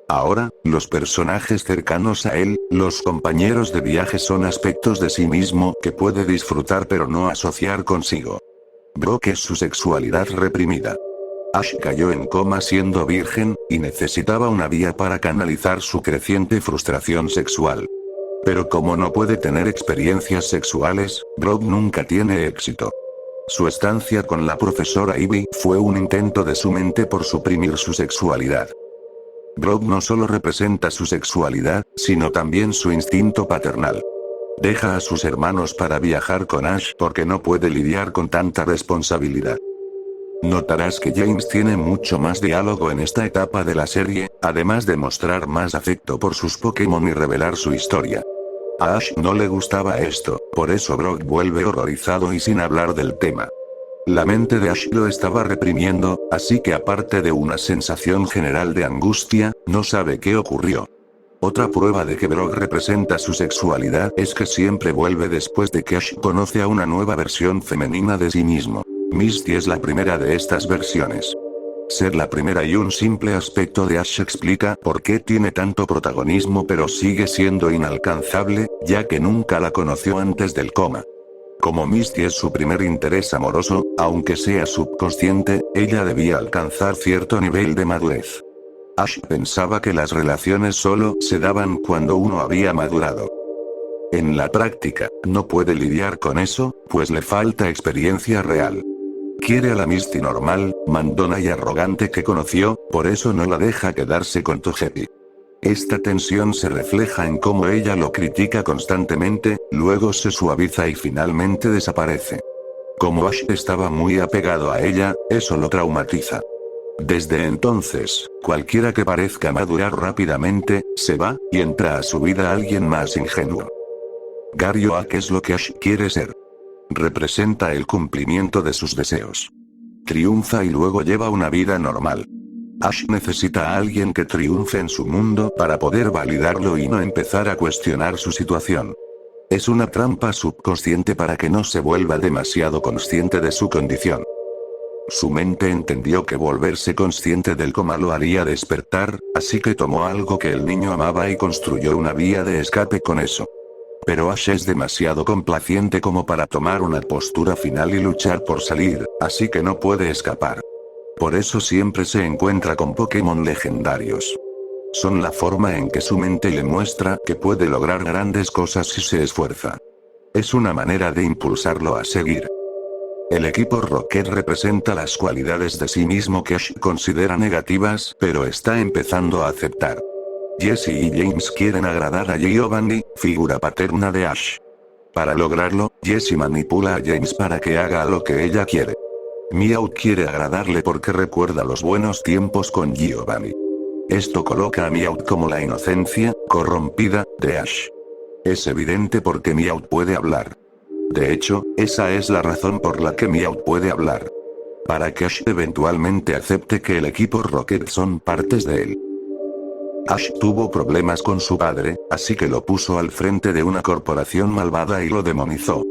Ahora, los personajes cercanos a él, los compañeros de viaje son aspectos de sí mismo que puede disfrutar pero no asociar consigo. Brock es su sexualidad reprimida. Ash cayó en coma siendo virgen, y necesitaba una vía para canalizar su creciente frustración sexual. Pero como no puede tener experiencias sexuales, Brock nunca tiene éxito. Su estancia con la profesora Ivy fue un intento de su mente por suprimir su sexualidad. Brock no solo representa su sexualidad, sino también su instinto paternal. Deja a sus hermanos para viajar con Ash porque no puede lidiar con tanta responsabilidad. Notarás que James tiene mucho más diálogo en esta etapa de la serie, además de mostrar más afecto por sus Pokémon y revelar su historia. A Ash no le gustaba esto, por eso Brock vuelve horrorizado y sin hablar del tema. La mente de Ash lo estaba reprimiendo, así que aparte de una sensación general de angustia, no sabe qué ocurrió. Otra prueba de que Brock representa su sexualidad es que siempre vuelve después de que Ash conoce a una nueva versión femenina de sí mismo. Misty es la primera de estas versiones. Ser la primera y un simple aspecto de Ash explica por qué tiene tanto protagonismo pero sigue siendo inalcanzable, ya que nunca la conoció antes del coma. Como Misty es su primer interés amoroso, aunque sea subconsciente, ella debía alcanzar cierto nivel de madurez. Ash pensaba que las relaciones solo se daban cuando uno había madurado. En la práctica, no puede lidiar con eso, pues le falta experiencia real. Quiere a la Misty normal, mandona y arrogante que conoció, por eso no la deja quedarse con Togepi. Esta tensión se refleja en cómo ella lo critica constantemente, luego se suaviza y finalmente desaparece. Como Ash estaba muy apegado a ella, eso lo traumatiza. Desde entonces, cualquiera que parezca madurar rápidamente, se va, y entra a su vida alguien más ingenuo. Garyoak es lo que Ash quiere ser. Representa el cumplimiento de sus deseos. Triunfa y luego lleva una vida normal. Ash necesita a alguien que triunfe en su mundo para poder validarlo y no empezar a cuestionar su situación. Es una trampa subconsciente para que no se vuelva demasiado consciente de su condición. Su mente entendió que volverse consciente del coma lo haría despertar, así que tomó algo que el niño amaba y construyó una vía de escape con eso. Pero Ash es demasiado complaciente como para tomar una postura final y luchar por salir, así que no puede escapar. Por eso siempre se encuentra con Pokémon legendarios. Son la forma en que su mente le muestra que puede lograr grandes cosas si se esfuerza. Es una manera de impulsarlo a seguir. El equipo Rocket representa las cualidades de sí mismo que Ash considera negativas, pero está empezando a aceptar. Jesse y James quieren agradar a Giovanni, figura paterna de Ash. Para lograrlo, Jesse manipula a James para que haga lo que ella quiere. Meowth quiere agradarle porque recuerda los buenos tiempos con Giovanni. Esto coloca a Meowth como la inocencia, corrompida, de Ash. Es evidente porque Meowth puede hablar. De hecho, esa es la razón por la que Meowth puede hablar. Para que Ash eventualmente acepte que el equipo Rocket son partes de él. Ash tuvo problemas con su padre, así que lo puso al frente de una corporación malvada y lo demonizó.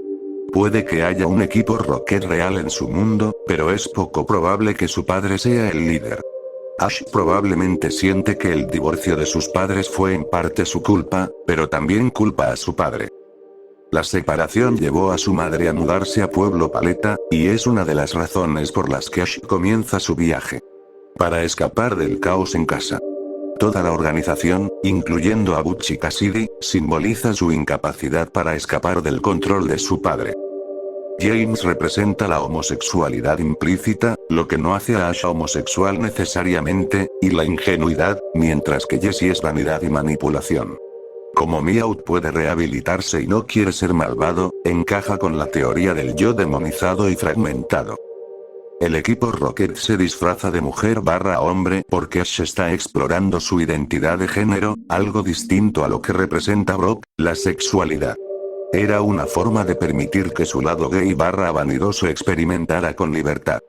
Puede que haya un equipo Rocket real en su mundo, pero es poco probable que su padre sea el líder. Ash probablemente siente que el divorcio de sus padres fue en parte su culpa, pero también culpa a su padre. La separación llevó a su madre a mudarse a Pueblo Paleta, y es una de las razones por las que Ash comienza su viaje. Para escapar del caos en casa. Toda la organización, incluyendo a Butch Cassidy, simboliza su incapacidad para escapar del control de su padre. James representa la homosexualidad implícita, lo que no hace a Ash homosexual necesariamente, y la ingenuidad, mientras que Jesse es vanidad y manipulación. Como Meowth puede rehabilitarse y no quiere ser malvado, encaja con la teoría del yo demonizado y fragmentado. El equipo Rocket se disfraza de mujer/hombre porque Ash está explorando su identidad de género, algo distinto a lo que representa Brock, la sexualidad. Era una forma de permitir que su lado gay/vanidoso experimentara con libertad.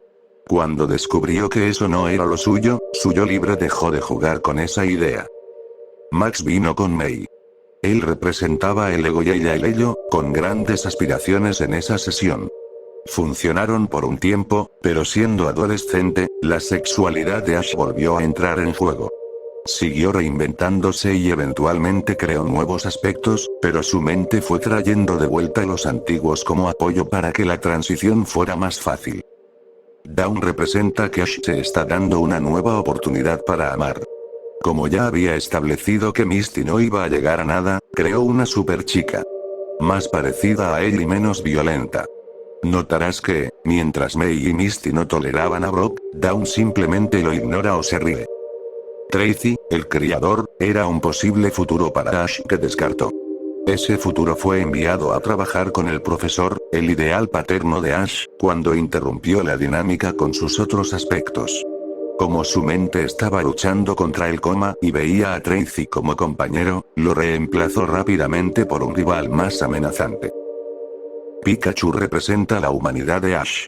Cuando descubrió que eso no era lo suyo, su yo libre dejó de jugar con esa idea. Max vino con May. Él representaba el ego y ella el ello, con grandes aspiraciones en esa sesión. Funcionaron por un tiempo, pero siendo adolescente, la sexualidad de Ash volvió a entrar en juego. Siguió reinventándose y eventualmente creó nuevos aspectos, pero su mente fue trayendo de vuelta los antiguos como apoyo para que la transición fuera más fácil. Dawn representa que Ash se está dando una nueva oportunidad para amar. Como ya había establecido que Misty no iba a llegar a nada, creó una super chica. Más parecida a él y menos violenta. Notarás que, mientras May y Misty no toleraban a Brock, Dawn simplemente lo ignora o se ríe. Tracy, el criador, era un posible futuro para Ash que descartó. Ese futuro fue enviado a trabajar con el profesor, el ideal paterno de Ash, cuando interrumpió la dinámica con sus otros aspectos. Como su mente estaba luchando contra el coma y veía a Tracy como compañero, lo reemplazó rápidamente por un rival más amenazante. Pikachu representa la humanidad de Ash.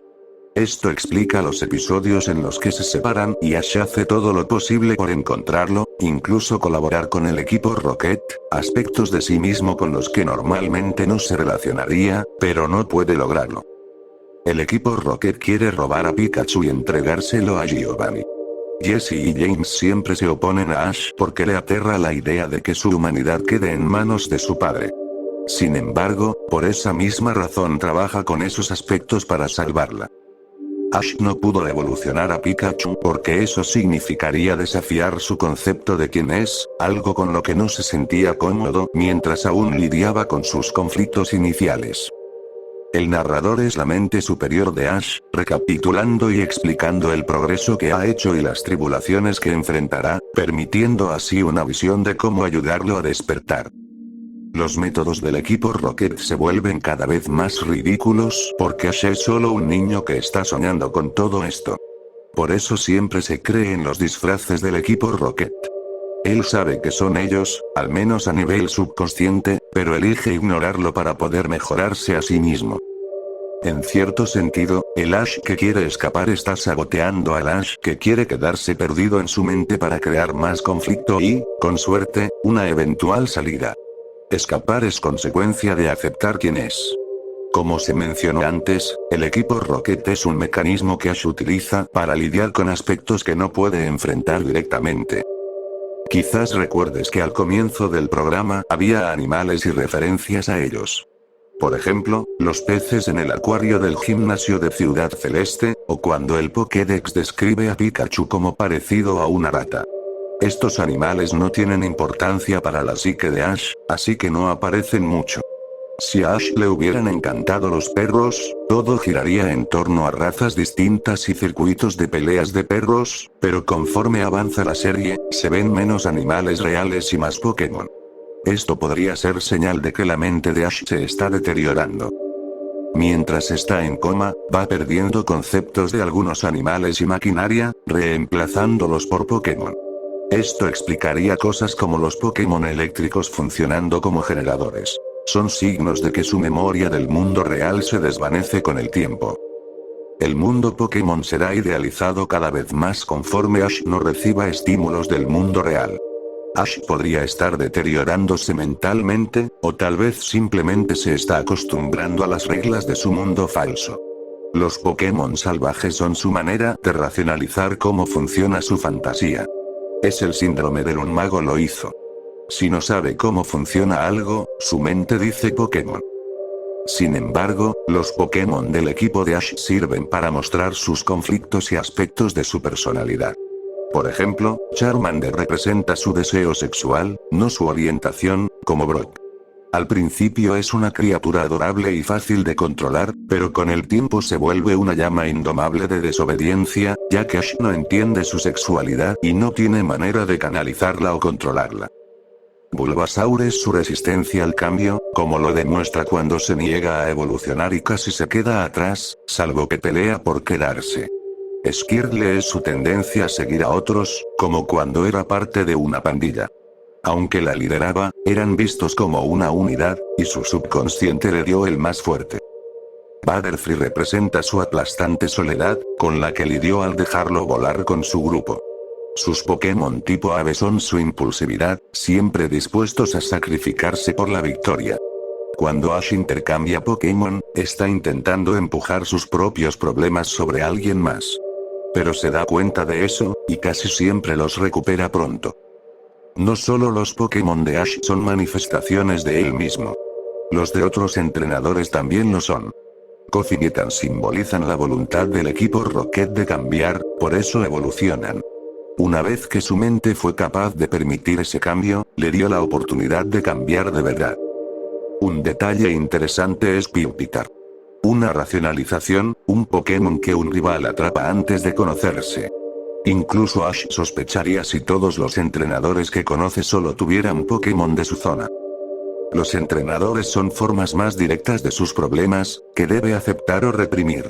Esto explica los episodios en los que se separan y Ash hace todo lo posible por encontrarlo, incluso colaborar con el equipo Rocket, aspectos de sí mismo con los que normalmente no se relacionaría, pero no puede lograrlo. El equipo Rocket quiere robar a Pikachu y entregárselo a Giovanni. Jesse y James siempre se oponen a Ash porque le aterra la idea de que su humanidad quede en manos de su padre. Sin embargo, por esa misma razón trabaja con esos aspectos para salvarla. Ash no pudo evolucionar a Pikachu porque eso significaría desafiar su concepto de quién es, algo con lo que no se sentía cómodo mientras aún lidiaba con sus conflictos iniciales. El narrador es la mente superior de Ash, recapitulando y explicando el progreso que ha hecho y las tribulaciones que enfrentará, permitiendo así una visión de cómo ayudarlo a despertar. Los métodos del equipo Rocket se vuelven cada vez más ridículos porque Ash es solo un niño que está soñando con todo esto. Por eso siempre se cree en los disfraces del equipo Rocket. Él sabe que son ellos, al menos a nivel subconsciente, pero elige ignorarlo para poder mejorarse a sí mismo. En cierto sentido, el Ash que quiere escapar está saboteando al Ash que quiere quedarse perdido en su mente para crear más conflicto y, con suerte, una eventual salida. Escapar es consecuencia de aceptar quién es. Como se mencionó antes, el equipo Rocket es un mecanismo que Ash utiliza para lidiar con aspectos que no puede enfrentar directamente. Quizás recuerdes que al comienzo del programa había animales y referencias a ellos. Por ejemplo, los peces en el acuario del gimnasio de Ciudad Celeste, o cuando el Pokédex describe a Pikachu como parecido a una rata. Estos animales no tienen importancia para la psique de Ash, así que no aparecen mucho. Si a Ash le hubieran encantado los perros, todo giraría en torno a razas distintas y circuitos de peleas de perros, pero conforme avanza la serie, se ven menos animales reales y más Pokémon. Esto podría ser señal de que la mente de Ash se está deteriorando. Mientras está en coma, va perdiendo conceptos de algunos animales y maquinaria, reemplazándolos por Pokémon. Esto explicaría cosas como los Pokémon eléctricos funcionando como generadores. Son signos de que su memoria del mundo real se desvanece con el tiempo. El mundo Pokémon será idealizado cada vez más conforme Ash no reciba estímulos del mundo real. Ash podría estar deteriorándose mentalmente, o tal vez simplemente se está acostumbrando a las reglas de su mundo falso. Los Pokémon salvajes son su manera de racionalizar cómo funciona su fantasía. Es el síndrome del un mago lo hizo. Si no sabe cómo funciona algo, su mente dice Pokémon. Sin embargo, los Pokémon del equipo de Ash sirven para mostrar sus conflictos y aspectos de su personalidad. Por ejemplo, Charmander representa su deseo sexual, no su orientación, como Brock. Al principio es una criatura adorable y fácil de controlar, pero con el tiempo se vuelve una llama indomable de desobediencia, ya que Ash no entiende su sexualidad y no tiene manera de canalizarla o controlarla. Bulbasaur es su resistencia al cambio, como lo demuestra cuando se niega a evolucionar y casi se queda atrás, salvo que pelea por quedarse. Squirtle es su tendencia a seguir a otros, como cuando era parte de una pandilla. Aunque la lideraba, eran vistos como una unidad, y su subconsciente le dio el más fuerte. Butterfree representa su aplastante soledad, con la que lidió al dejarlo volar con su grupo. Sus Pokémon tipo ave son su impulsividad, siempre dispuestos a sacrificarse por la victoria. Cuando Ash intercambia Pokémon, está intentando empujar sus propios problemas sobre alguien más. Pero se da cuenta de eso, y casi siempre los recupera pronto. No solo los Pokémon de Ash son manifestaciones de él mismo. Los de otros entrenadores también lo son. Koffing y Tan simbolizan la voluntad del equipo Rocket de cambiar, por eso evolucionan. Una vez que su mente fue capaz de permitir ese cambio, le dio la oportunidad de cambiar de verdad. Un detalle interesante es Pupitar. Una racionalización, un Pokémon que un rival atrapa antes de conocerse. Incluso Ash sospecharía si todos los entrenadores que conoce solo tuvieran Pokémon de su zona. Los entrenadores son formas más directas de sus problemas, que debe aceptar o reprimir.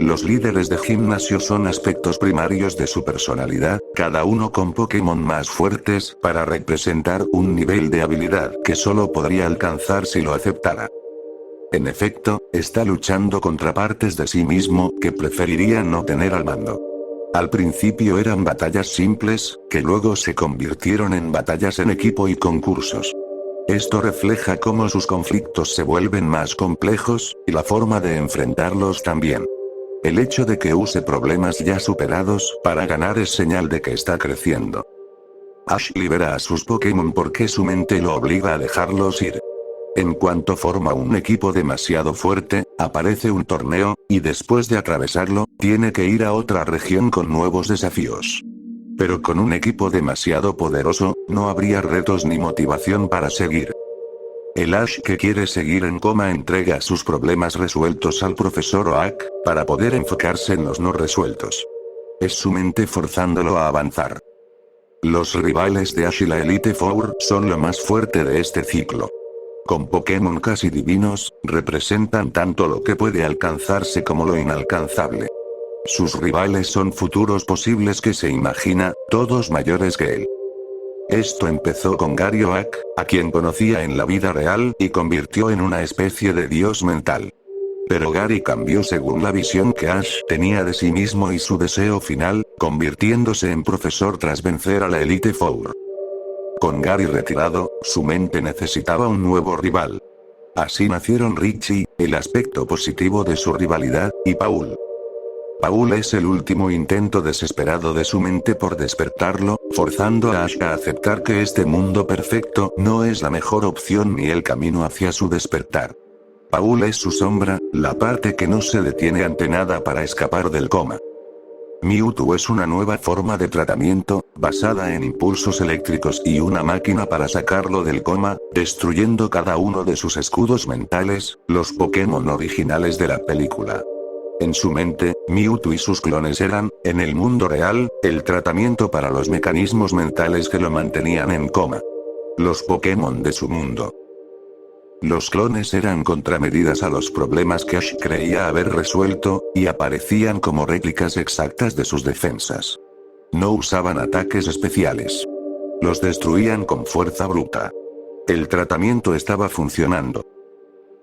Los líderes de gimnasio son aspectos primarios de su personalidad, cada uno con Pokémon más fuertes, para representar un nivel de habilidad que solo podría alcanzar si lo aceptara. En efecto, está luchando contra partes de sí mismo que preferiría no tener al mando. Al principio eran batallas simples, que luego se convirtieron en batallas en equipo y concursos. Esto refleja cómo sus conflictos se vuelven más complejos, y la forma de enfrentarlos también. El hecho de que use problemas ya superados para ganar es señal de que está creciendo. Ash libera a sus Pokémon porque su mente lo obliga a dejarlos ir. En cuanto forma un equipo demasiado fuerte, aparece un torneo, y después de atravesarlo, tiene que ir a otra región con nuevos desafíos. Pero con un equipo demasiado poderoso, no habría retos ni motivación para seguir. El Ash que quiere seguir en coma entrega sus problemas resueltos al profesor Oak, para poder enfocarse en los no resueltos. Es su mente forzándolo a avanzar. Los rivales de Ash y la Elite Four son lo más fuerte de este ciclo. Con Pokémon casi divinos, representan tanto lo que puede alcanzarse como lo inalcanzable. Sus rivales son futuros posibles que se imagina, todos mayores que él. Esto empezó con Gary Oak, a quien conocía en la vida real y convirtió en una especie de dios mental. Pero Gary cambió según la visión que Ash tenía de sí mismo y su deseo final, convirtiéndose en profesor tras vencer a la Elite Four. Con Gary retirado, su mente necesitaba un nuevo rival. Así nacieron Richie, el aspecto positivo de su rivalidad, y Paul. Paul es el último intento desesperado de su mente por despertarlo, forzando a Ash a aceptar que este mundo perfecto no es la mejor opción ni el camino hacia su despertar. Paul es su sombra, la parte que no se detiene ante nada para escapar del coma. Mewtwo es una nueva forma de tratamiento, basada en impulsos eléctricos y una máquina para sacarlo del coma, destruyendo cada uno de sus escudos mentales, los Pokémon originales de la película. En su mente, Mewtwo y sus clones eran, en el mundo real, el tratamiento para los mecanismos mentales que lo mantenían en coma. Los Pokémon de su mundo. Los clones eran contramedidas a los problemas que Ash creía haber resuelto, y aparecían como réplicas exactas de sus defensas. No usaban ataques especiales. Los destruían con fuerza bruta. El tratamiento estaba funcionando.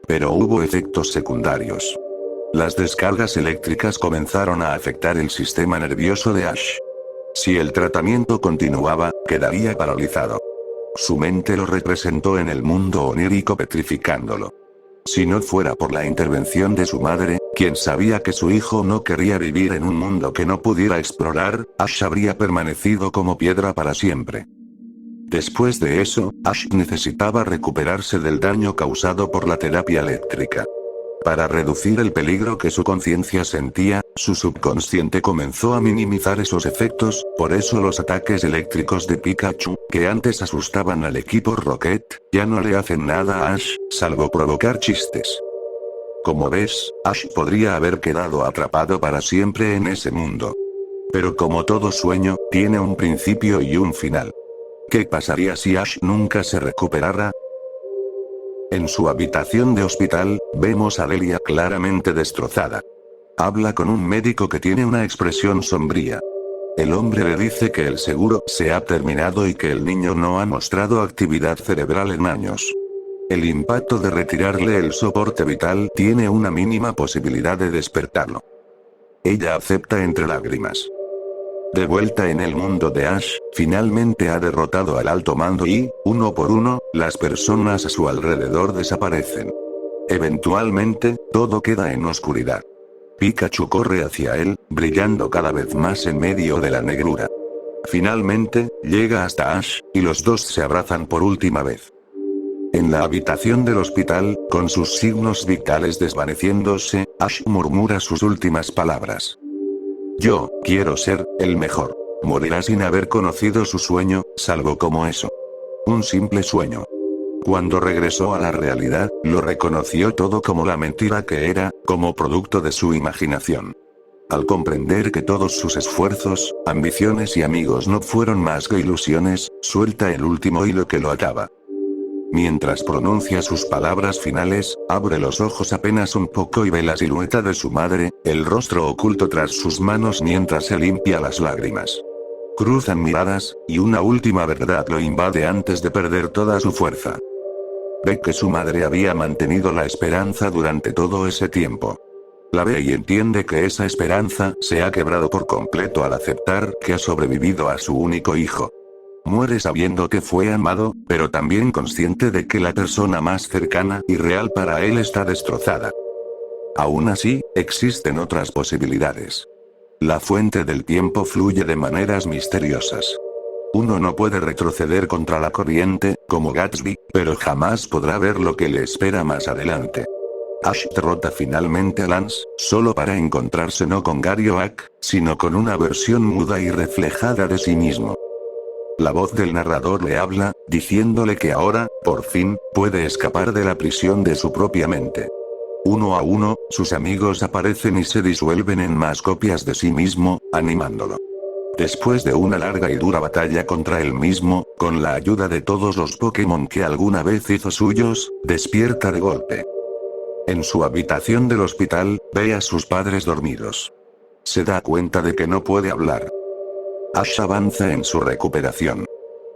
Pero hubo efectos secundarios. Las descargas eléctricas comenzaron a afectar el sistema nervioso de Ash. Si el tratamiento continuaba, quedaría paralizado. Su mente lo representó en el mundo onírico petrificándolo. Si no fuera por la intervención de su madre, quien sabía que su hijo no quería vivir en un mundo que no pudiera explorar, Ash habría permanecido como piedra para siempre. Después de eso, Ash necesitaba recuperarse del daño causado por la terapia eléctrica. Para reducir el peligro que su conciencia sentía, su subconsciente comenzó a minimizar esos efectos, por eso los ataques eléctricos de Pikachu, que antes asustaban al equipo Rocket, ya no le hacen nada a Ash, salvo provocar chistes. Como ves, Ash podría haber quedado atrapado para siempre en ese mundo. Pero como todo sueño, tiene un principio y un final. ¿Qué pasaría si Ash nunca se recuperara? En su habitación de hospital, vemos a Delia claramente destrozada. Habla con un médico que tiene una expresión sombría. El hombre le dice que el seguro se ha terminado y que el niño no ha mostrado actividad cerebral en años. El impacto de retirarle el soporte vital tiene una mínima posibilidad de despertarlo. Ella acepta entre lágrimas. De vuelta en el mundo de Ash, finalmente ha derrotado al alto mando y, uno por uno, las personas a su alrededor desaparecen. Eventualmente, todo queda en oscuridad. Pikachu corre hacia él, brillando cada vez más en medio de la negrura. Finalmente, llega hasta Ash, y los dos se abrazan por última vez. En la habitación del hospital, con sus signos vitales desvaneciéndose, Ash murmura sus últimas palabras. Yo, quiero ser, el mejor. Morirá sin haber conocido su sueño, salvo como eso. Un simple sueño. Cuando regresó a la realidad, lo reconoció todo como la mentira que era, como producto de su imaginación. Al comprender que todos sus esfuerzos, ambiciones y amigos no fueron más que ilusiones, suelta el último hilo que lo ataba. Mientras pronuncia sus palabras finales, abre los ojos apenas un poco y ve la silueta de su madre, el rostro oculto tras sus manos mientras se limpia las lágrimas. Cruzan miradas, y una última verdad lo invade antes de perder toda su fuerza. Ve que su madre había mantenido la esperanza durante todo ese tiempo. La ve y entiende que esa esperanza se ha quebrado por completo al aceptar que ha sobrevivido a su único hijo. Muere sabiendo que fue amado, pero también consciente de que la persona más cercana y real para él está destrozada. Aún así, existen otras posibilidades. La fuente del tiempo fluye de maneras misteriosas. Uno no puede retroceder contra la corriente, como Gatsby, pero jamás podrá ver lo que le espera más adelante. Ash derrota finalmente a Lance, solo para encontrarse no con Garyoak, sino con una versión muda y reflejada de sí mismo. La voz del narrador le habla, diciéndole que ahora, por fin, puede escapar de la prisión de su propia mente. Uno a uno, sus amigos aparecen y se disuelven en más copias de sí mismo, animándolo. Después de una larga y dura batalla contra él mismo, con la ayuda de todos los Pokémon que alguna vez hizo suyos, despierta de golpe. En su habitación del hospital, ve a sus padres dormidos. Se da cuenta de que no puede hablar. Ash avanza en su recuperación.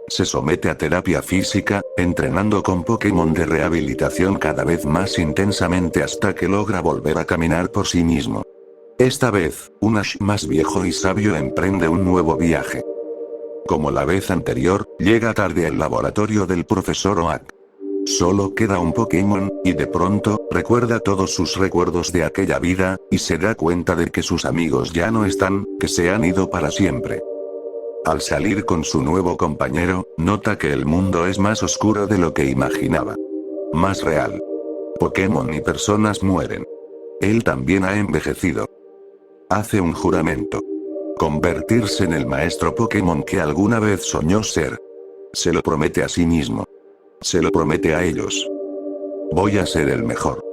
Se somete a terapia física, entrenando con Pokémon de rehabilitación cada vez más intensamente hasta que logra volver a caminar por sí mismo. Esta vez, un Ash más viejo y sabio emprende un nuevo viaje. Como la vez anterior, llega tarde al laboratorio del profesor Oak. Solo queda un Pokémon, y de pronto, recuerda todos sus recuerdos de aquella vida, y se da cuenta de que sus amigos ya no están, que se han ido para siempre. Al salir con su nuevo compañero, nota que el mundo es más oscuro de lo que imaginaba. Más real. Pokémon y personas mueren. Él también ha envejecido. Hace un juramento. Convertirse en el maestro Pokémon que alguna vez soñó ser. Se lo promete a sí mismo. Se lo promete a ellos. Voy a ser el mejor.